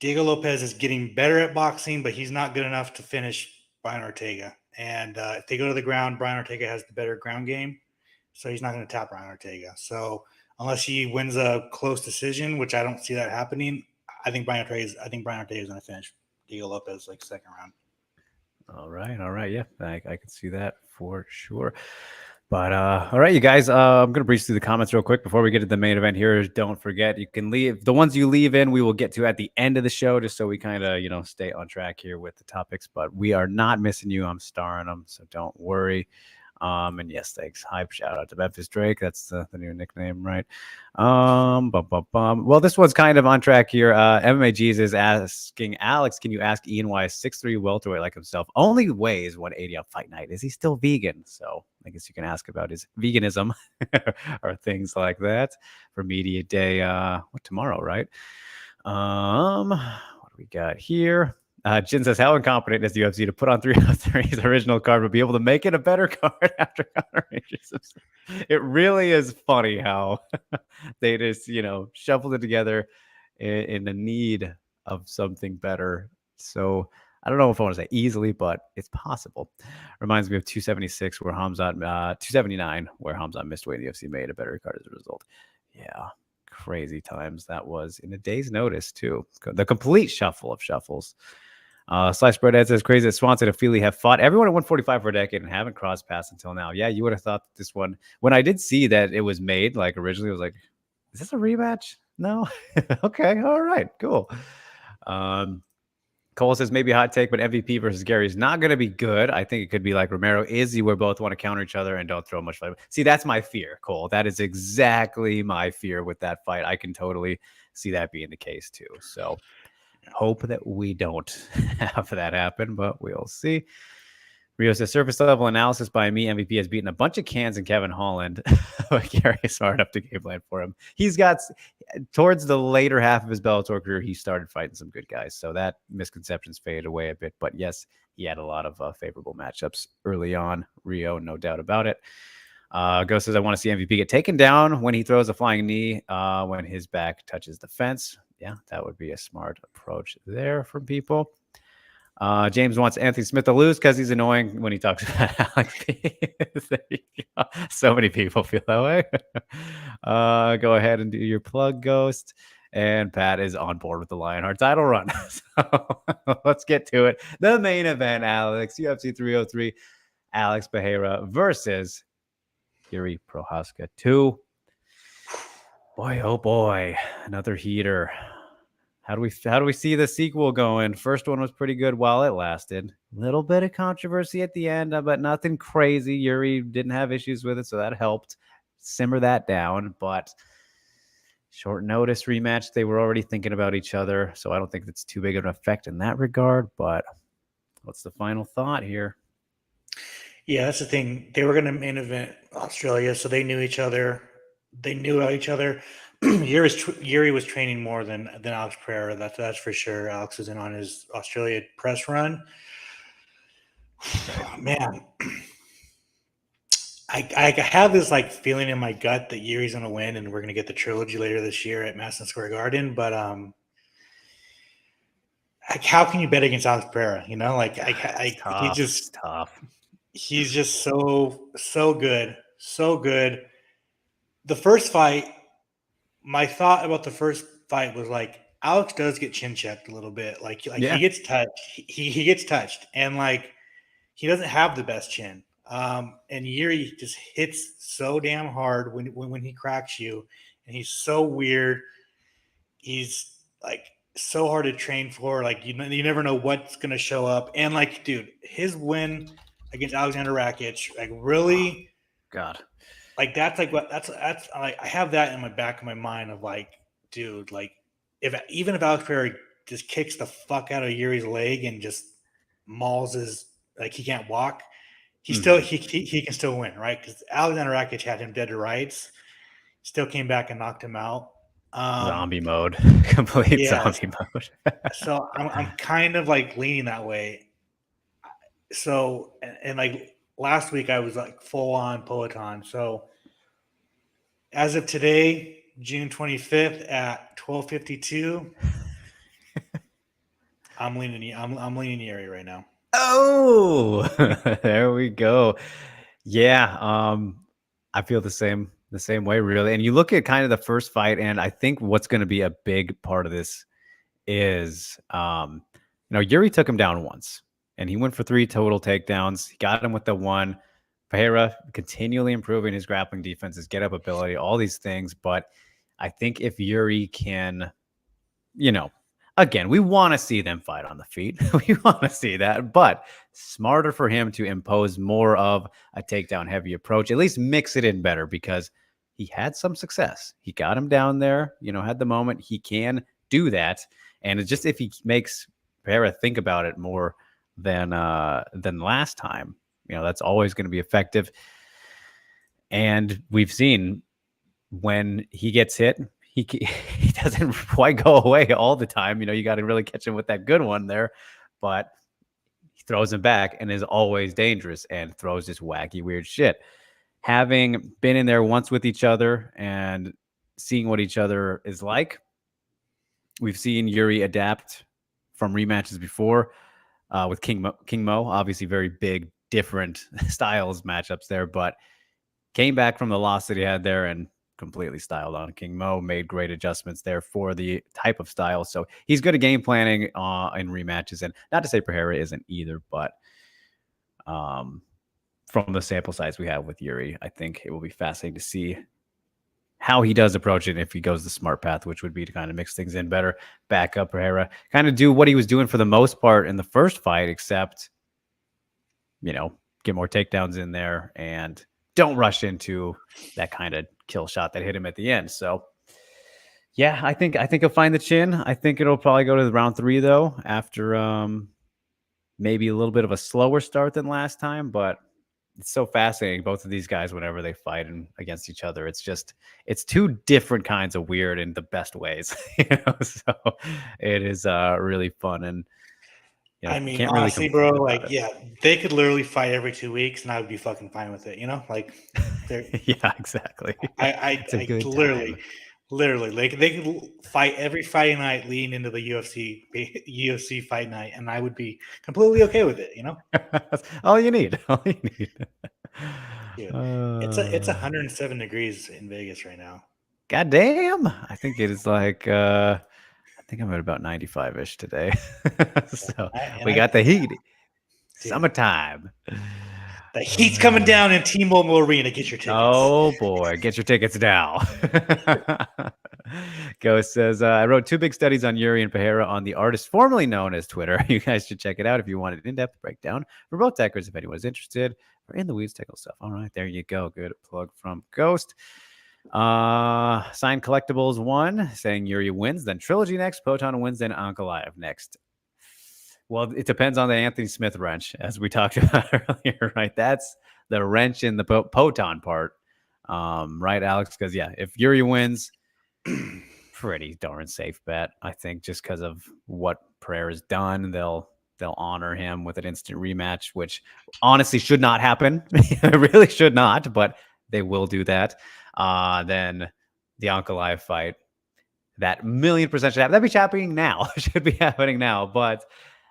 Diego Lopez is getting better at boxing, but he's not good enough to finish Brian Ortega. And if they go to the ground, Brian Ortega has the better ground game. so he's not going to tap Brian Ortega. So unless he wins a close decision, which I don't see that happening, I think Brian Ortega is going to finish Diego Lopez like second round. All right, yeah, I can see that for sure. But all right, you guys, I'm gonna breeze through the comments real quick before we get to the main event here. Don't forget, you can leave the ones you leave in. We will get to at the end of the show, just so we kind of stay on track here with the topics. But we are not missing you. I'm starring them, so don't worry. And yes, thanks. Hype shout out to Memphis Drake. That's the new nickname, right? Well, this one's kind of on track here. MMA Jesus asking Alex, can you ask Ian why a 6'3" welterweight like himself only weighs 180 on fight night? Is he still vegan? So I guess you can ask about his veganism or things like that for media day. What, tomorrow, right? What do we got here? Jin says, how incompetent is the UFC to put on 303's original card, but be able to make it a better card after counter-ranges? It really is funny how they just, shuffled it together in the need of something better. So I don't know if I want to say easily, but it's possible. Reminds me of 276 where Hamzat, 279 where Hamzat missed weight. The UFC made a better card as a result. Yeah, crazy times that was in a day's notice too. The complete shuffle of shuffles. Sliced Bread Ed says, crazy that Swanson and Feely have fought everyone at 145 for a decade and haven't crossed paths until now. Yeah, you would have thought this one, when I did see that it was made, like originally, I was like, is this a rematch? No? Okay, all right, cool. Cole says, maybe a hot take, but MVP versus Gary is not going to be good. I think it could be like Romero, Izzy, where both want to counter each other and don't throw much fight. See, that's my fear, Cole. That is exactly my fear with that fight. I can totally see that being the case too. So hope that we don't have that happen, but we'll see. Rio says, surface level analysis by me. MVP has beaten a bunch of cans and Kevin Holland. Gary is smart enough to game plan for him. He's got, towards the later half of his Bellator career, he started fighting some good guys. So that misconceptions faded away a bit. But yes, he had a lot of favorable matchups early on. Rio, no doubt about it. Ghost says, I want to see MVP get taken down when he throws a flying knee when his back touches the fence. Yeah, that would be a smart approach there from people. James wants Anthony Smith to lose because he's annoying when he talks about Alex So many people feel that way. Go ahead and do your plug, Ghost. And Pat is on board with the Lionheart title run. So let's get to it. The main event, Alex, UFC 303, Alex Pereira versus Yuri Prochazka 2. Boy, oh boy, another heater. How do we see the sequel going? First one was pretty good while it lasted. Little bit of controversy at the end, but nothing crazy. Yuri didn't have issues with it, so that helped simmer that down. But short notice rematch, they were already thinking about each other, so I don't think that's too big of an effect in that regard. But what's the final thought here? Yeah, that's the thing. They were going to main event Australia, so they knew each other. They knew about each other. Yuri was training more than Alex Pereira. That's for sure. Alex was in on his Australia press run. Man, I have this like feeling in my gut that Yuri's going to win, and we're going to get the trilogy later this year at Madison Square Garden. But like, how can you bet against Alex Pereira? You know, like he just tough. He's just so good, so good. The first fight, my thought about the first fight was like Alex does get chin checked a little bit. Like Yeah. he gets touched. He gets touched, and like he doesn't have the best chin. And Yuri just hits so damn hard when he cracks you, and he's so weird. He's like so hard to train for. Like you never know what's gonna show up. And like, dude, his win against Alexander Rakic, like really, God, like that's like what that's like I have that in my back of my mind of like, dude, like if Alex Perry just kicks the fuck out of Yuri's leg and just mauls his like he can't walk, he still he can still win, right? Because Alexander Rakic had him dead to rights, still came back and knocked him out. Zombie mode, complete zombie mode. So I'm kind of like leaning that way. So and like last week I was like full on Peloton. So as of today, June 25th at 12:52, I'm leaning Yuri right now. Oh, there we go. Yeah. I feel the same way, really. And you look at kind of the first fight, and I think what's going to be a big part of this is, Yuri took him down once, and he went for 3 total takedowns. He got him with the one. Pereira continually improving his grappling defense, his get up ability, all these things. But I think if Yuri can, again, we want to see them fight on the feet. We want to see that, but smarter for him to impose more of a takedown heavy approach, at least mix it in better, because he had some success. He got him down there, had the moment. He can do that. And it's just, if he makes Pereira think about it more than last time, that's always going to be effective. And we've seen when he gets hit, he doesn't quite go away all the time. You got to really catch him with that good one there, but he throws him back and is always dangerous and throws this wacky, weird shit. Having been in there once with each other and seeing what each other is like, we've seen Yuri adapt from rematches before with King Mo. Obviously, very big, different styles matchups there, but came back from the loss that he had there and completely styled on King Mo, made great adjustments there for the type of style. So he's good at game planning in rematches. And not to say Pereira isn't either, but from the sample size we have with Yuri, I think it will be fascinating to see how he does approach it if he goes the smart path, which would be to kind of mix things in better, back up Pereira, kind of do what he was doing for the most part in the first fight, except, get more takedowns in there and don't rush into that kind of kill shot that hit him at the end. So yeah, I think he'll find the chin. I think it'll probably go to the round 3 though, after maybe a little bit of a slower start than last time, but it's so fascinating. Both of these guys, whenever they fight against each other, it's 2 different kinds of weird in the best ways. So it is really fun. And I mean, can't honestly, really bro, they could literally fight every 2 weeks, and I would be fucking fine with it. Yeah, exactly. I literally, they could fight every Friday night leading into the UFC fight night, and I would be completely okay with it. All you need. Dude, it's 107 degrees in Vegas right now. God damn! I think it is like I think I'm at about 95-ish today. So we got the heat. Dude. Summertime. The heat's coming down in T-Mobile Arena. Get your tickets. Oh boy, get your tickets now. Ghost says, I wrote 2 big studies on Yuri and Pereira on the artist formerly known as Twitter. You guys should check it out if you want an in-depth breakdown for both techers, if anyone is interested, or in the weeds technical stuff. All right, there you go. Good plug from Ghost. Signed Collectibles 1 saying Yuri wins, then Trilogy next, Poton wins, then Ankalaev next. Well, it depends on the Anthony Smith wrench, as we talked about earlier, right? That's the wrench in the Poton part, right, Alex? Because if Yuri wins, pretty darn safe bet, I think, just because of what Pereira's done. They'll honor him with an instant rematch, which honestly should not happen. It really should not, but they will do that. Then the Ankalaev fight, that 1,000,000% should happen. That'd be happening now. Should be happening now. But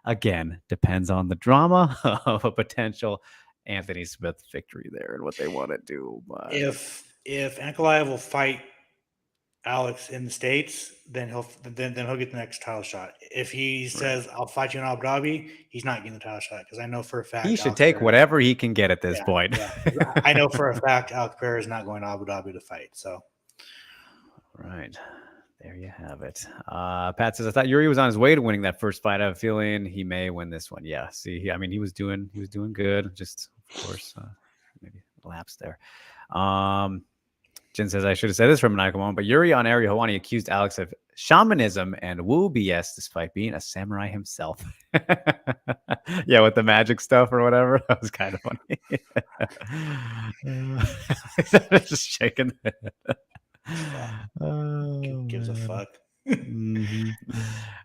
again, depends on the drama of a potential Anthony Smith victory there and what they want to do. But if Ankalaev will fight Alex in the States, then he'll get the next title shot. If he says I'll fight you in Abu Dhabi, he's not getting the title shot, because I know for a fact he should take whatever he can get at this point. Yeah. I know for a fact Alex Pereira is not going to Abu Dhabi to fight. So, right. There you have it. Pat says, I thought Yuri was on his way to winning that first fight. I have a feeling he may win this one. Yeah. See, he was doing good. Just, of course, maybe a lapse there. Jin says, I should have said this from an icon, but Yuri on Ari Hawani accused Alex of shamanism and woo BS despite being a samurai himself. Yeah, with the magic stuff or whatever. That was kind of funny. Just shaking the head. Gives a fuck.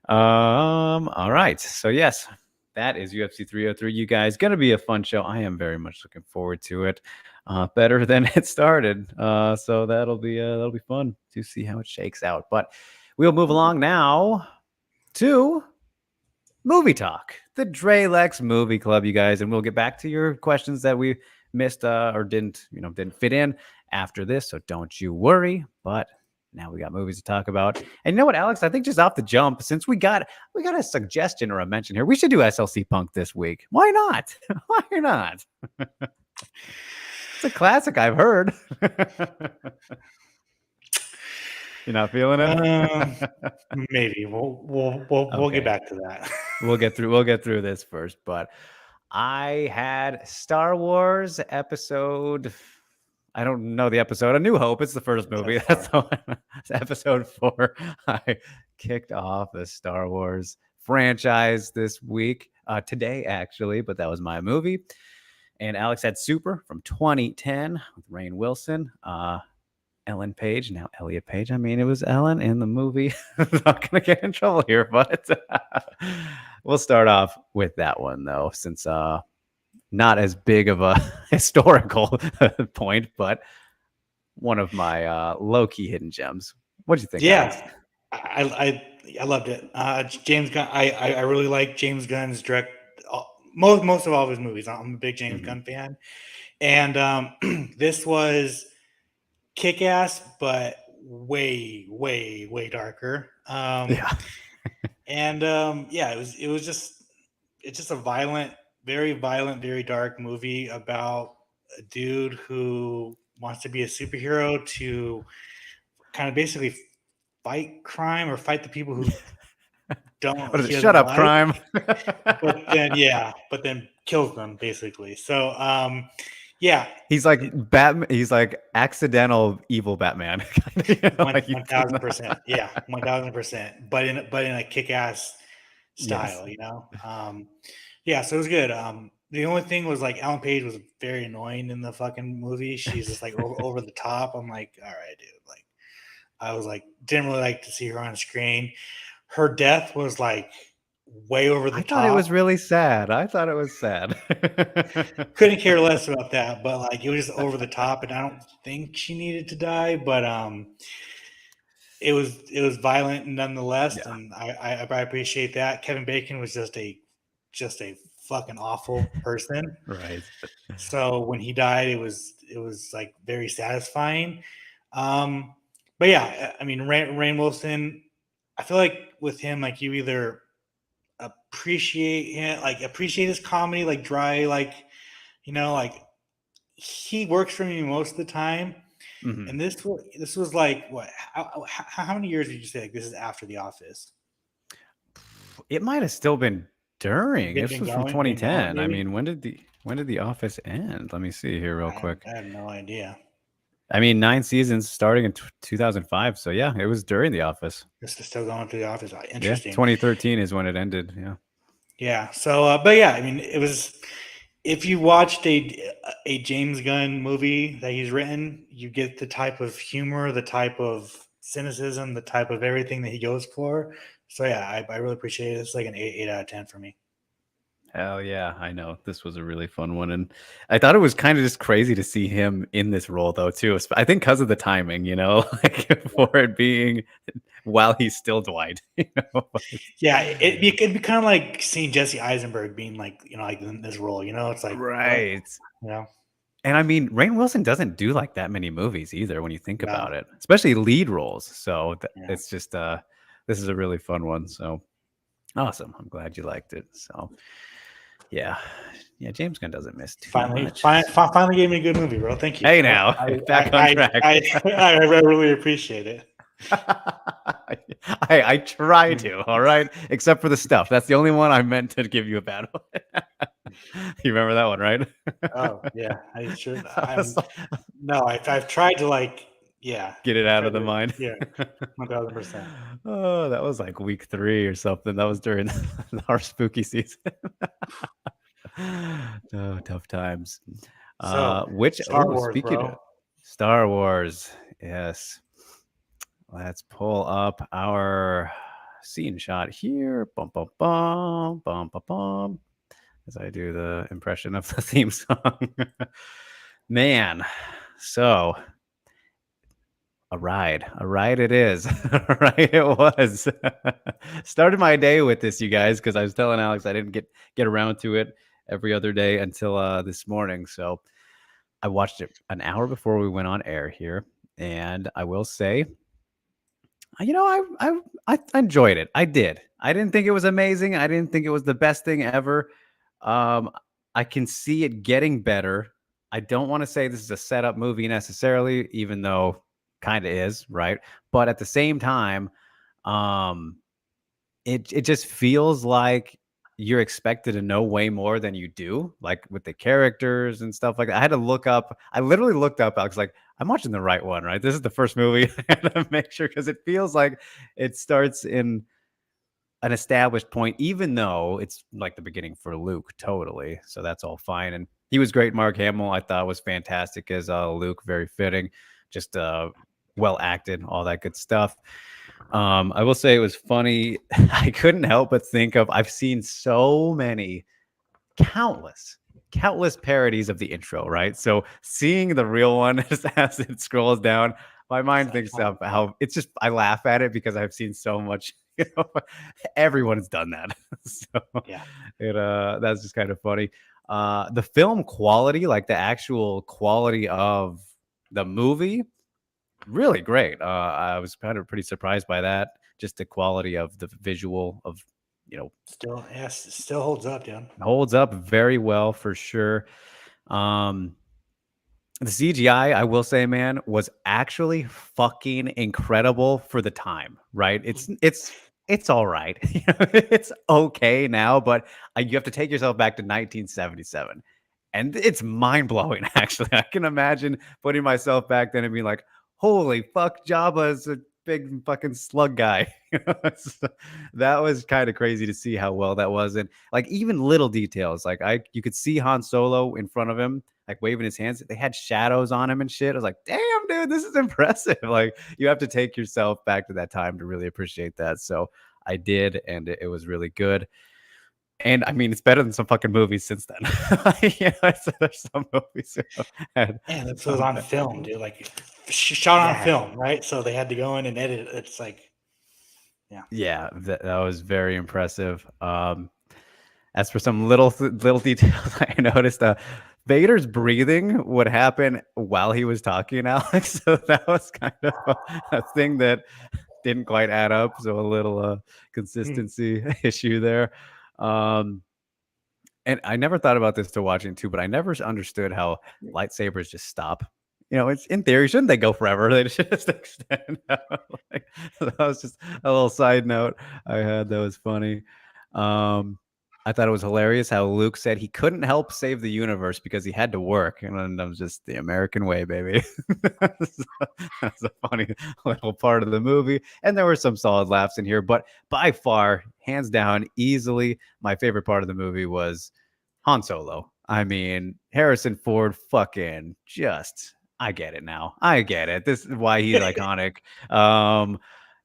All right. So yes, that is UFC 303. You guys, gonna be a fun show. I am very much looking forward to it. Better than it started. So that'll be fun to see how it shakes out. But we'll move along now to movie talk, the Drelex Movie Club, you guys, and we'll get back to your questions that we missed or didn't fit in after this. So don't you worry. But now we got movies to talk about. And you know what, Alex? I think just off the jump, since we got a suggestion or a mention here, we should do SLC Punk this week. Why not? Why not? It's a classic, I've heard. You're not feeling it? Maybe we'll get back to that. We'll get through this first, but I had Star Wars episode. I don't know the episode. A New Hope. It's the first movie. That's the one. It's episode 4. I kicked off the Star Wars franchise this week, today actually, but that was my movie. And Alex had Super from 2010 with Rainn Wilson, Ellen Page, now Elliot Page. I mean, it was Ellen in the movie. I'm not going to get in trouble here, but we'll start off with that one though, since not as big of a historical point, but one of my low-key hidden gems. What do you think? Yeah, I loved it. James Gunn. I really like James Gunn's most of all of his movies. I'm a big James Gunn fan, and this was kick-ass, but way darker. And it was just a very violent, very dark movie about a dude who wants to be a superhero to kind of basically fight crime or fight the people who don't. Shut up, crime. but then kills them basically. So he's like Batman. He's like accidental evil Batman. 1,000%. Yeah, 1,000%. But in a kick-ass style, yes. So it was good. The only thing was like Ellen Page was very annoying in the fucking movie. She's just like over the top. I'm like, all right, dude. Like, I was like, didn't really like to see her on screen. Her death was like way over the top. I thought it was really sad. Couldn't care less about that, but like it was just over the top, and I don't think she needed to die, but it was violent nonetheless, and I appreciate that. Kevin Bacon was just a fucking awful person, right? So when he died, it was like very satisfying. But yeah, I mean, Rainn Wilson, I feel like with him, like you either appreciate him, like appreciate his comedy, like dry, like like he works for me most of the time. And this was like what? How many years did you say? Like this is after The Office? It might have still been during. This was from 2010. I mean, when did The Office end? Let me see here real quick. I have no idea. I mean, 9 seasons starting in 2005. So yeah, it was during The Office. This is still going through The Office. Interesting. Yeah, 2013 is when it ended. Yeah. Yeah. So, but yeah, I mean, it was. If you watched a James Gunn movie that he's written, you get the type of humor, the type of cynicism, the type of everything that he goes for. So yeah, I really appreciate it. It's like an 8 out of 10 for me. Hell yeah, I know. This was a really fun one. And I thought it was kind of just crazy to see him in this role, though, too. I think because of the timing, like for it being while he's still Dwight. Yeah, it'd be kind of like seeing Jesse Eisenberg being like, like in this role, it's like. Right. And I mean, Rainn Wilson doesn't do like that many movies either when you think about it, especially lead roles. So it's just, this is a really fun one. So awesome. I'm glad you liked it. So. Yeah, James Gunn doesn't miss too much. Finally gave me a good movie, bro. Thank you. Hey, now back on track. I really appreciate it. I try to. All right, except for the stuff. That's the only one I meant to give you a bad one. You remember that one, right? Oh yeah, I should. I've tried to get it out of the mind. Yeah, 1,000%. Oh, that was like week 3 or something. That was during our spooky season. Oh, tough times. Star Wars, speaking of Star Wars, yes. Let's pull up our scene shot here. Bum bum bum bum bum bum. As I do the impression of the theme song. Man, so a ride it is. Right, it was. Started my day with this, you guys, because I was telling Alex I didn't get around to it every other day until this morning. So I watched it an hour before we went on air here, and I will say, I enjoyed it. I did. I didn't think it was amazing. I didn't think it was the best thing ever. Um, I can see it getting better. I don't want to say this is a setup movie necessarily, even though kind of is, right? But at the same time, um, it just feels like you're expected to know way more than you do, like with the characters and stuff like that. I had to look up. I literally looked up. I was like, I'm watching the right one, right? This is the first movie. I had to make sure because it feels like it starts in an established point, even though it's like the beginning for Luke, totally. So that's all fine. And he was great. Mark Hamill, I thought, was fantastic as Luke, very fitting, just well acted, all that good stuff. I will say it was funny. I couldn't help but think of, I've seen so many, countless parodies of the intro, right? So seeing the real one as it scrolls down, my mind thinks of how it's just, I laugh at it because I've seen so much, everyone has done that. So Yeah. That's just kind of funny. The film quality, like the actual quality of the movie, really great. I was kind of pretty surprised by that. Just the quality of the visual of, Still, yes, still holds up, dude. holds up very well for sure. Um, the CGI, I will say, man, was actually fucking incredible for the time. Right? It's all right. It's okay now, but you have to take yourself back to 1977. And it's mind blowing, actually. I can imagine putting myself back then and being like, holy fuck, Jabba's a big fucking slug guy. So that was kind of crazy to see how well that was. And like even little details, like you could see Han Solo in front of him, like waving his hands. They had shadows on him and shit. I was like, damn, dude, this is impressive. Like you have to take yourself back to that time to really appreciate that. So I did, and it was really good. And I mean, it's better than some fucking movies since then. There's some movies had And this was some on film, dude. Like shot on film, right? So they had to go in and edit it. It's like, yeah, that was very impressive. As for some little details I noticed, Vader's breathing would happen while he was talking, Alex. So that was kind of a thing that didn't quite add up. So a little consistency issue there. And I never thought about this till watching too, but I never understood how lightsabers just stop. It's in theory, shouldn't they go forever? They should just extend out. Like, so that was just a little side note I had that was funny. I thought it was hilarious how Luke said he couldn't help save the universe because he had to work. And then that was just the American way, baby. That's a funny little part of the movie. And there were some solid laughs in here, but by far, hands down, easily, my favorite part of the movie was Han Solo. I mean, Harrison Ford fucking just, I get it now. I get it. This is why he's iconic.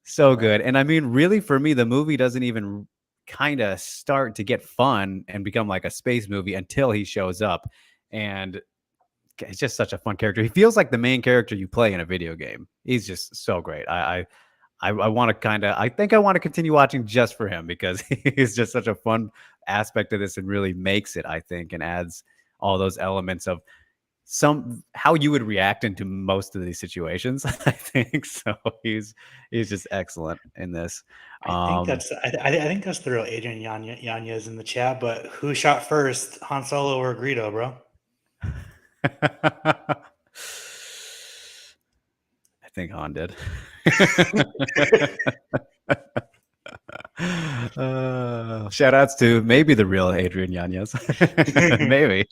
So good. And I mean, really, for me, the movie doesn't even kind of start to get fun and become like a space movie until he shows up. And it's just such a fun character. He feels like the main character you play in a video game. He's just so great. I want to I think I want to continue watching just for him because he's just such a fun aspect of this and really makes it, I think, and adds all those elements of how you would react into most of these situations. I think so. He's just excellent in this. I think that's the real Adrian Yanez in the chat. But who shot first, Han Solo or Greedo, bro? I think Han did. Shout outs to maybe the real Adrian Yanez. Maybe.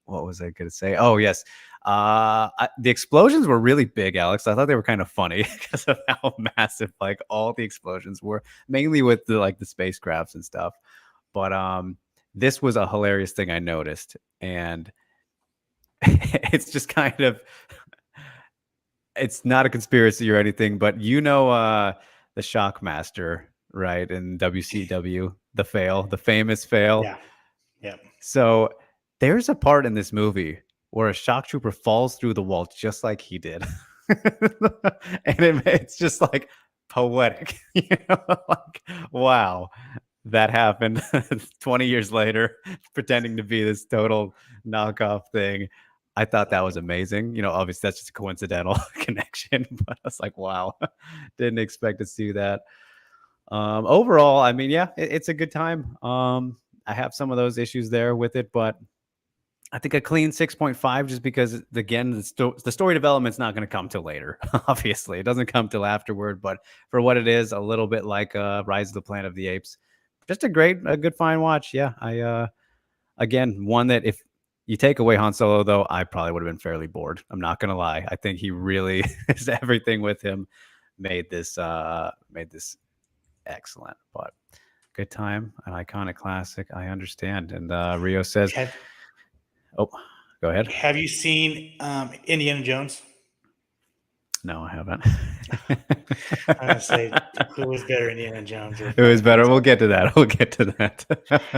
What was I going to say? Oh, yes. The explosions were really big, Alex. I thought they were kind of funny because of how massive like all the explosions were, mainly with the spacecrafts and stuff. But this was a hilarious thing I noticed, and it's just kind of, it's not a conspiracy or anything, but the Shockmaster, right, in WCW, the famous fail. Yeah. Yeah. So there's a part in this movie where a shock trooper falls through the wall just like he did. And it's just like poetic. Like, wow. that happened 20 years later, pretending to be this total knockoff thing. I thought that was amazing. Obviously that's just a coincidental connection, but I was like, wow, didn't expect to see that. Overall, I mean, yeah, it's a good time. I have some of those issues there with it, but I think a clean 6.5, just because, again, the story development's not going to come till later. Obviously, it doesn't come till afterward. But for what it is, a little bit like Rise of the Planet of the Apes, just a good, fine watch. Yeah, again, one that if you take away Han Solo, though, I probably would have been fairly bored. I'm not going to lie. I think he really is everything with him made this excellent. But good time, an iconic classic. I understand. And Rio says. Oh, go ahead. Have you seen Indiana Jones? No, I haven't. I'm gonna say who was better, Indiana Jones or it was better. We'll get to that.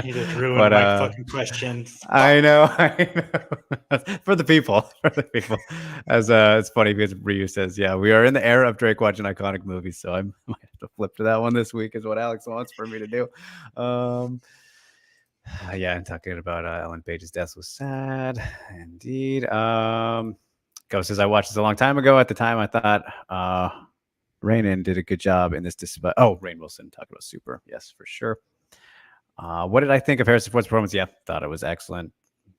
You just ruined my fucking question. I know. For the people. As it's funny because Ryu says, "Yeah, we are in the era of Drake watching iconic movies." So I might have to flip to that one this week, is what Alex wants for me to do. Yeah, and talking about Ellen Page's death was sad, indeed. Ghost says, I watched this a long time ago. At the time, I thought Rainin did a good job in this. Rainn Wilson, talking about Super. Yes, for sure. What did I think of Harrison Ford's performance? Yeah, thought it was excellent.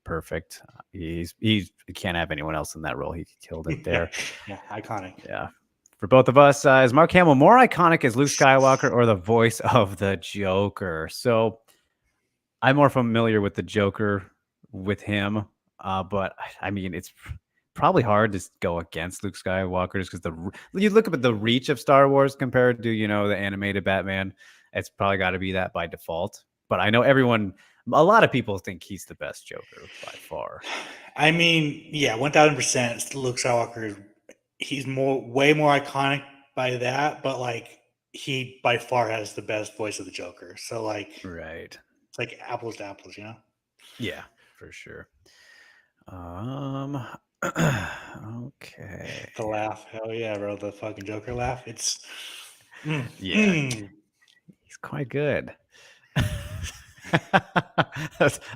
Perfect. He can't have anyone else in that role. He killed it there. Yeah, iconic. Yeah. For both of us, is Mark Hamill more iconic as Luke Skywalker or the voice of the Joker? So I'm more familiar with the Joker with him, but I mean, it's probably hard to go against Luke Skywalker just because you look at the reach of Star Wars compared to, the animated Batman. It's probably got to be that by default. But I know a lot of people think he's the best Joker by far. I mean, yeah, 1000% Luke Skywalker. He's way more iconic by that, but like he by far has the best voice of the Joker. So like, right, it's like apples to apples, Yeah, for sure. Okay. The laugh, hell yeah, bro! The fucking Joker laugh. It's he's quite good.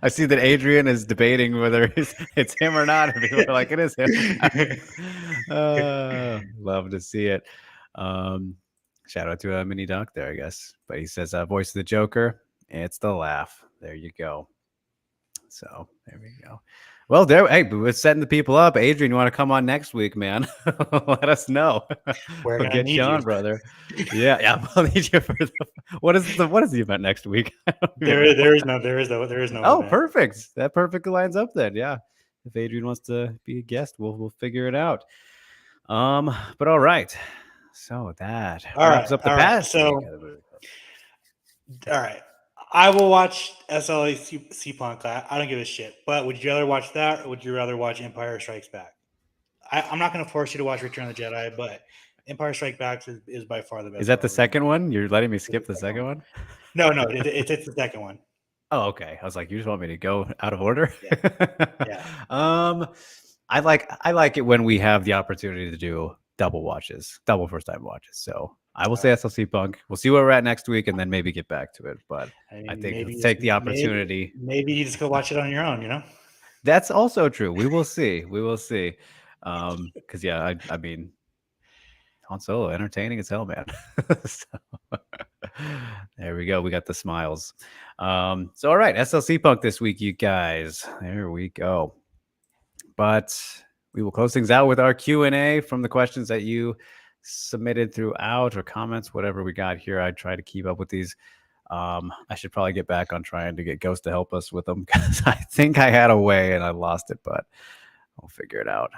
I see that Adrian is debating whether it's him or not. People are like, it is him. Love to see it. Shout out to Mini Doc there, I guess. But he says, voice of the Joker. It's the laugh. There you go. So there we go. Well, hey, we're setting the people up. Adrian, you want to come on next week, man? Let us know. We'll get you on, brother. Yeah, we'll need you for what is the event next week? There is no. Oh, event. Perfect. That perfectly lines up then. Yeah, if Adrian wants to be a guest, we'll figure it out. But all right. So that wraps up the past. So, all right. I will watch SLA Punk. I don't give a shit. But would you rather watch that, or would you rather watch Empire Strikes Back? I'm not going to force you to watch Return of the Jedi, but Empire Strikes Back is by far the best. Is that the second one? You're letting me skip the second one? No, it's the second one. Oh, okay. I was like, you just want me to go out of order? Yeah. I like it when we have the opportunity to do double first time watches. So I will say SLC Punk. We'll see where we're at next week, and then maybe get back to it. But I think let's take the opportunity. Maybe you just go watch it on your own. That's also true. We will see. Because I mean, Han Solo, entertaining as hell, man. So, there we go. We got the smiles. So all right, SLC Punk this week, you guys. There we go. But we will close things out with our Q&A from the questions that you submitted throughout, or comments, whatever we got here. I try to keep up with these. I should probably get back on trying to get Ghost to help us with them, because I think I had a way and I lost it, but I'll figure it out.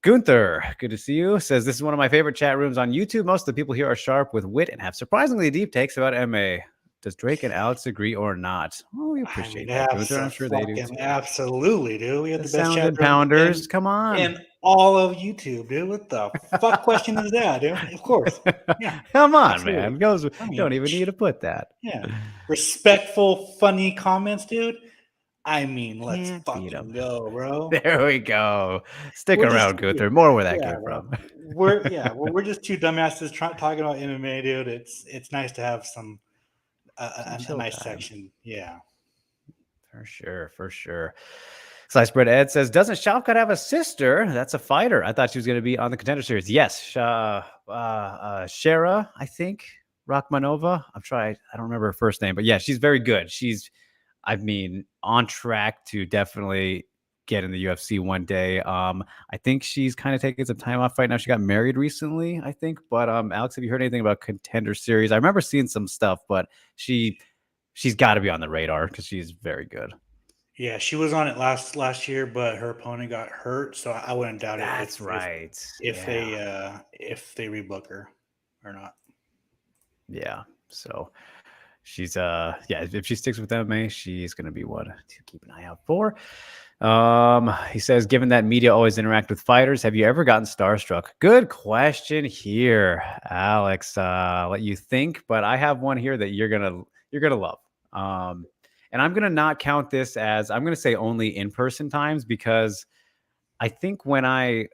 Gunther, good to see you, says, this is one of my favorite chat rooms on YouTube. Most of the people here are sharp with wit and have surprisingly deep takes about MA. Does Drake and Alex agree or not? Oh, we appreciate that, Gunther. I'm sure they do too. Absolutely, dude. We have the best chat pounders. Come on. In all of YouTube, dude. What the fuck question is that, dude? Of course. Yeah. Come on, man. Don't even need to put that. Yeah. Respectful, funny comments, dude. I mean, let's fucking go, bro. There we go. Stick around, Gunther. More where that came from. We're just two dumbasses talking about MMA, dude. It's nice to have some a nice section. Yeah. For sure, for sure. Slice Bread Ed says, doesn't Shavkat have a sister? That's a fighter. I thought she was going to be on the Contender Series. Yes, Shara, I think, Rachmanova. I don't remember her first name, but yeah, she's very good. She's, I mean, on track to definitely get in the UFC one day. I think she's kind of taking some time off right now. She got married recently, I think. But Alex, have you heard anything about Contender Series? I remember seeing some stuff, but she's got to be on the radar because she's very good. Yeah, she was on it last year, but her opponent got hurt, so I wouldn't doubt it That's right. if they rebook her or not. Yeah. So she's if she sticks with MMA, she's gonna be one to keep an eye out for. He says, given that media always interact with fighters, have you ever gotten starstruck? Good question here, Alex. Let you think, but I have one here that you're gonna love. And I'm gonna not count this as, I'm gonna say only in-person times, because I think when I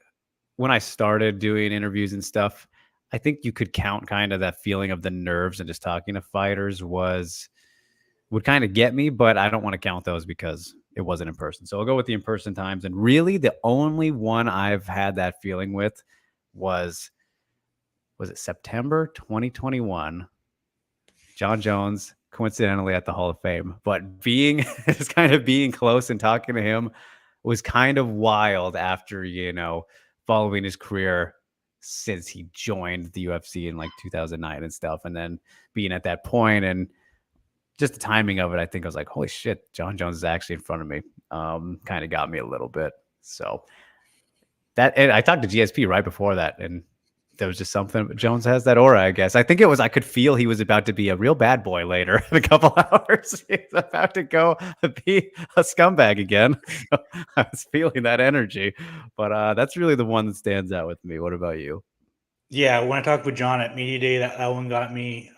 started doing interviews and stuff, I think you could count kind of that feeling of the nerves and just talking to fighters would kind of get me, but I don't want to count those because it wasn't in person. So I'll go with the in-person times. And really the only one I've had that feeling with was it September 2021? John Jones, coincidentally at the Hall of Fame, but just kind of being close and talking to him was kind of wild after, following his career since he joined the UFC in like 2009 and stuff. And then being at that point and just the timing of it, I think I was like, holy shit, John Jones is actually in front of me. Kind of got me a little bit. So and I talked to GSP right before that, and there was just something. Jones has that aura, I guess. I think it was, I could feel he was about to be a real bad boy later in a couple hours. He's about to go be a scumbag again. So I was feeling that energy, but that's really the one that stands out with me. What about you? Yeah, when I talked with John at Media Day, that one got me.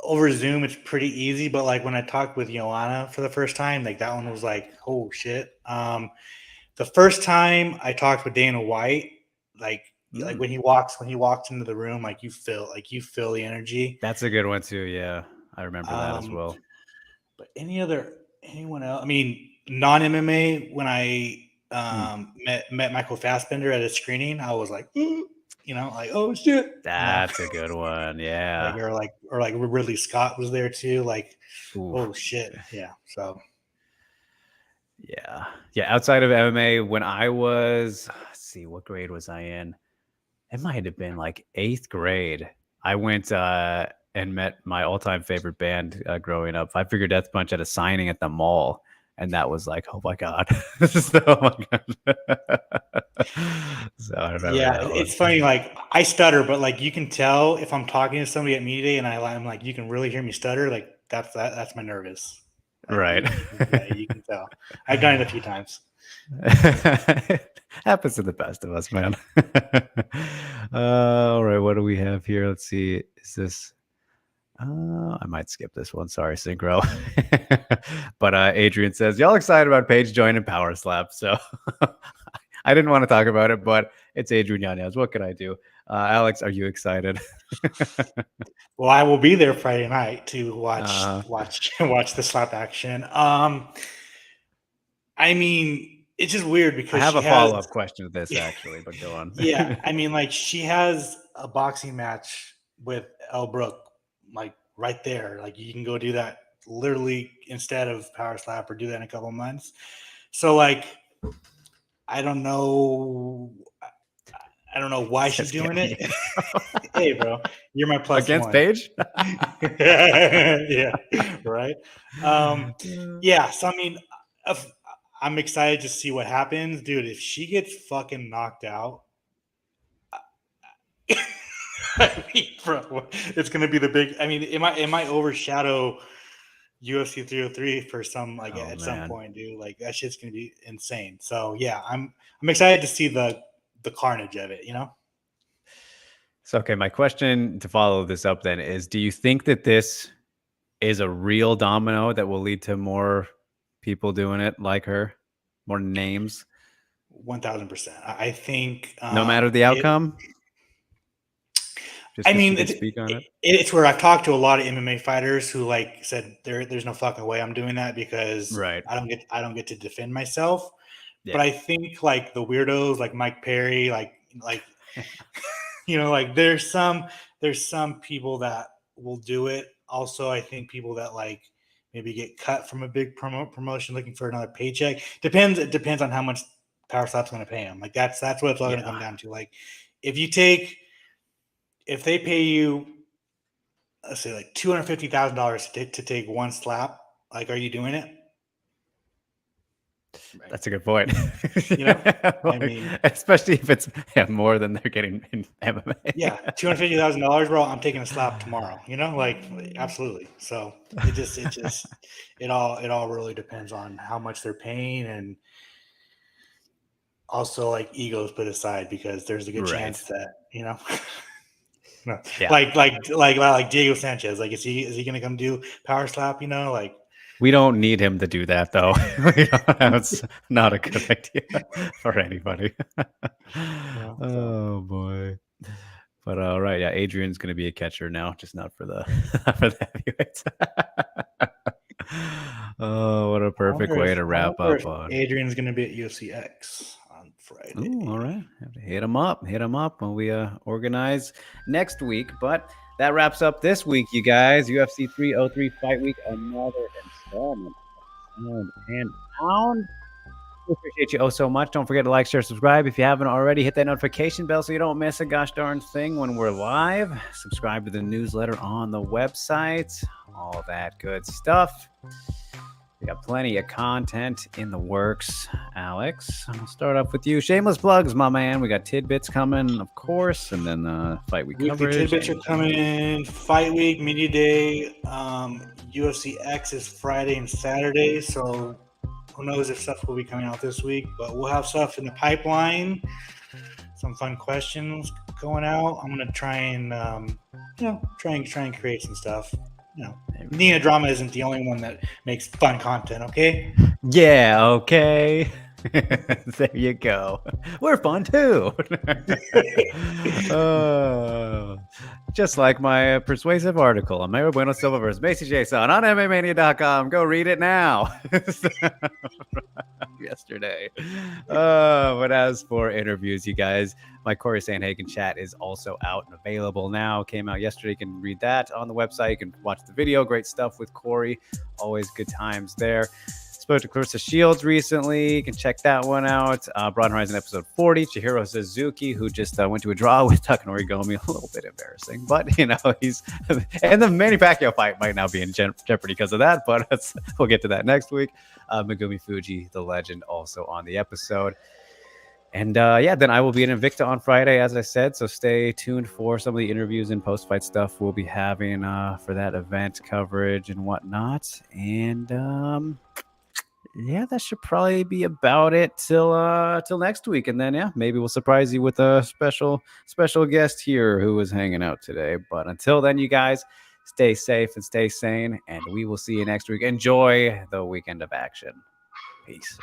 Over Zoom, it's pretty easy, but like when I talked with Joanna for the first time, like that one was like, oh shit. The first time I talked with Dana White, like when he walks into the room, like you feel the energy. That's a good one too. Yeah, I remember that as well. But anyone else? I mean, non MMA. When I met Michael Fassbender at a screening, I was like, like, oh shit. That's a good one. Yeah. Or like Ridley Scott was there too. Like, oh shit. Yeah. So. Yeah. Outside of MMA, when I was, let's see, what grade was I in? It might have been like 8th grade. I went and met my all-time favorite band growing up, Five Finger Death Punch, at a signing at the mall. And that was like, oh my God. Oh my God. So I remember it's funny. Like I stutter, but like you can tell if I'm talking to somebody at Media Day and I'm like, you can really hear me stutter. Like that's my nervous. Like, right. You can tell. I've done it a few times. Happens to the best of us, man. All right, what do we have here? Let's see. Is this? I might skip this one. Sorry, Synchro. But Adrian says, y'all excited about Paige joining Power Slap? So I didn't want to talk about it, but it's Adrian Yanez. What can I do? Alex, are you excited? Well, I will be there Friday night to watch the slap action. I mean, it's just weird because I have a follow-up question to this actually, but go on. Yeah, I mean, like she has a boxing match with Elle Brook, like right there. Like you can go do that literally instead of Power Slap, or do that in a couple of months. So like, I don't know why she's doing it. Hey, bro, you're my plus against one. Paige. Yeah, right. Yeah, so I mean, I'm excited to see what happens, dude. If she gets fucking knocked out, I mean, bro, it's gonna be the big. I mean, it might overshadow UFC 303 for some some point, dude. Like that shit's gonna be insane. So yeah, I'm excited to see the carnage of it. So okay, my question to follow this up then is: do you think that this is a real domino that will lead to more people doing it like her, more names? 1000%. I think no matter the outcome. Just so you can speak on it. It's where I've talked to a lot of MMA fighters who like said there's no fucking way I'm doing that because Right. I don't get to defend myself. Yeah. But I think like the weirdos like Mike Perry, like you know, like there's some people that will do it. Also, I think people that like maybe get cut from a big promotion looking for another paycheck. It depends on how much Power Slap's going to pay them. Like that's what it's all going to come down to. Like if they pay you, let's say like $250,000 to take one slap, like are you doing it? That's a good point. You know, I mean, especially if it's more than they're getting in MMA. Yeah, $250,000, bro. I'm taking a slap tomorrow. You know, like absolutely. So it all really depends on how much they're paying, and also like egos put aside because there's a good chance that like Diego Sanchez, like is he gonna come do power slap? You know, like. We don't need him to do that, though. That's not a good idea for anybody. Oh boy! But all right, yeah, Adrian's going to be a catcher now, just not for the heavyweights. Oh, what a perfect way to wrap up on. Adrian's going to be at UFC X on Friday. Ooh, all right, have to hit him up when we organize next week. But that wraps up this week, you guys. UFC 303 Fight Week, another installment. And pound. We appreciate you so much. Don't forget to like, share, subscribe. If you haven't already, hit that notification bell so you don't miss a gosh darn thing when we're live. Subscribe to the newsletter on the website. All that good stuff. We got plenty of content in the works. Alex, I'll start off with you. Shameless plugs, my man. We got tidbits coming, of course, and then Fight Week coverage. Tidbits are coming in. Fight Week, Media Day. UFC X is Friday and Saturday, so who knows if stuff will be coming out this week, but we'll have stuff in the pipeline. Some fun questions going out. I'm gonna try and create some stuff. Nina Drama isn't the only one that makes fun content. Okay. Yeah. Okay. There you go. We're fun too. Just like my persuasive article on Mayra Bueno Silva versus Macy Jason on MMAmania.com. Go read it now. Yesterday. But as for interviews, you guys, my Corey Sandhagen chat is also out and available now. Came out yesterday. You can read that on the website. You can watch the video. Great stuff with Corey. Always good times there. Spoke to Clarissa Shields recently. You can check that one out. Broad Horizon episode 40. Chihiro Suzuki, who just went to a draw with Takanori Gomi. A little bit embarrassing, but he's and the Manny Pacquiao fight might now be in jeopardy because of that. But we'll get to that next week. Megumi Fuji, the legend, also on the episode. And then I will be in Invicta on Friday, as I said. So stay tuned for some of the interviews and post-fight stuff we'll be having for that event coverage and whatnot. And that should probably be about it till next week. And then maybe we'll surprise you with a special guest here who is hanging out today. But until then, you guys, stay safe and stay sane, and we will see you next week. Enjoy the weekend of action. Peace.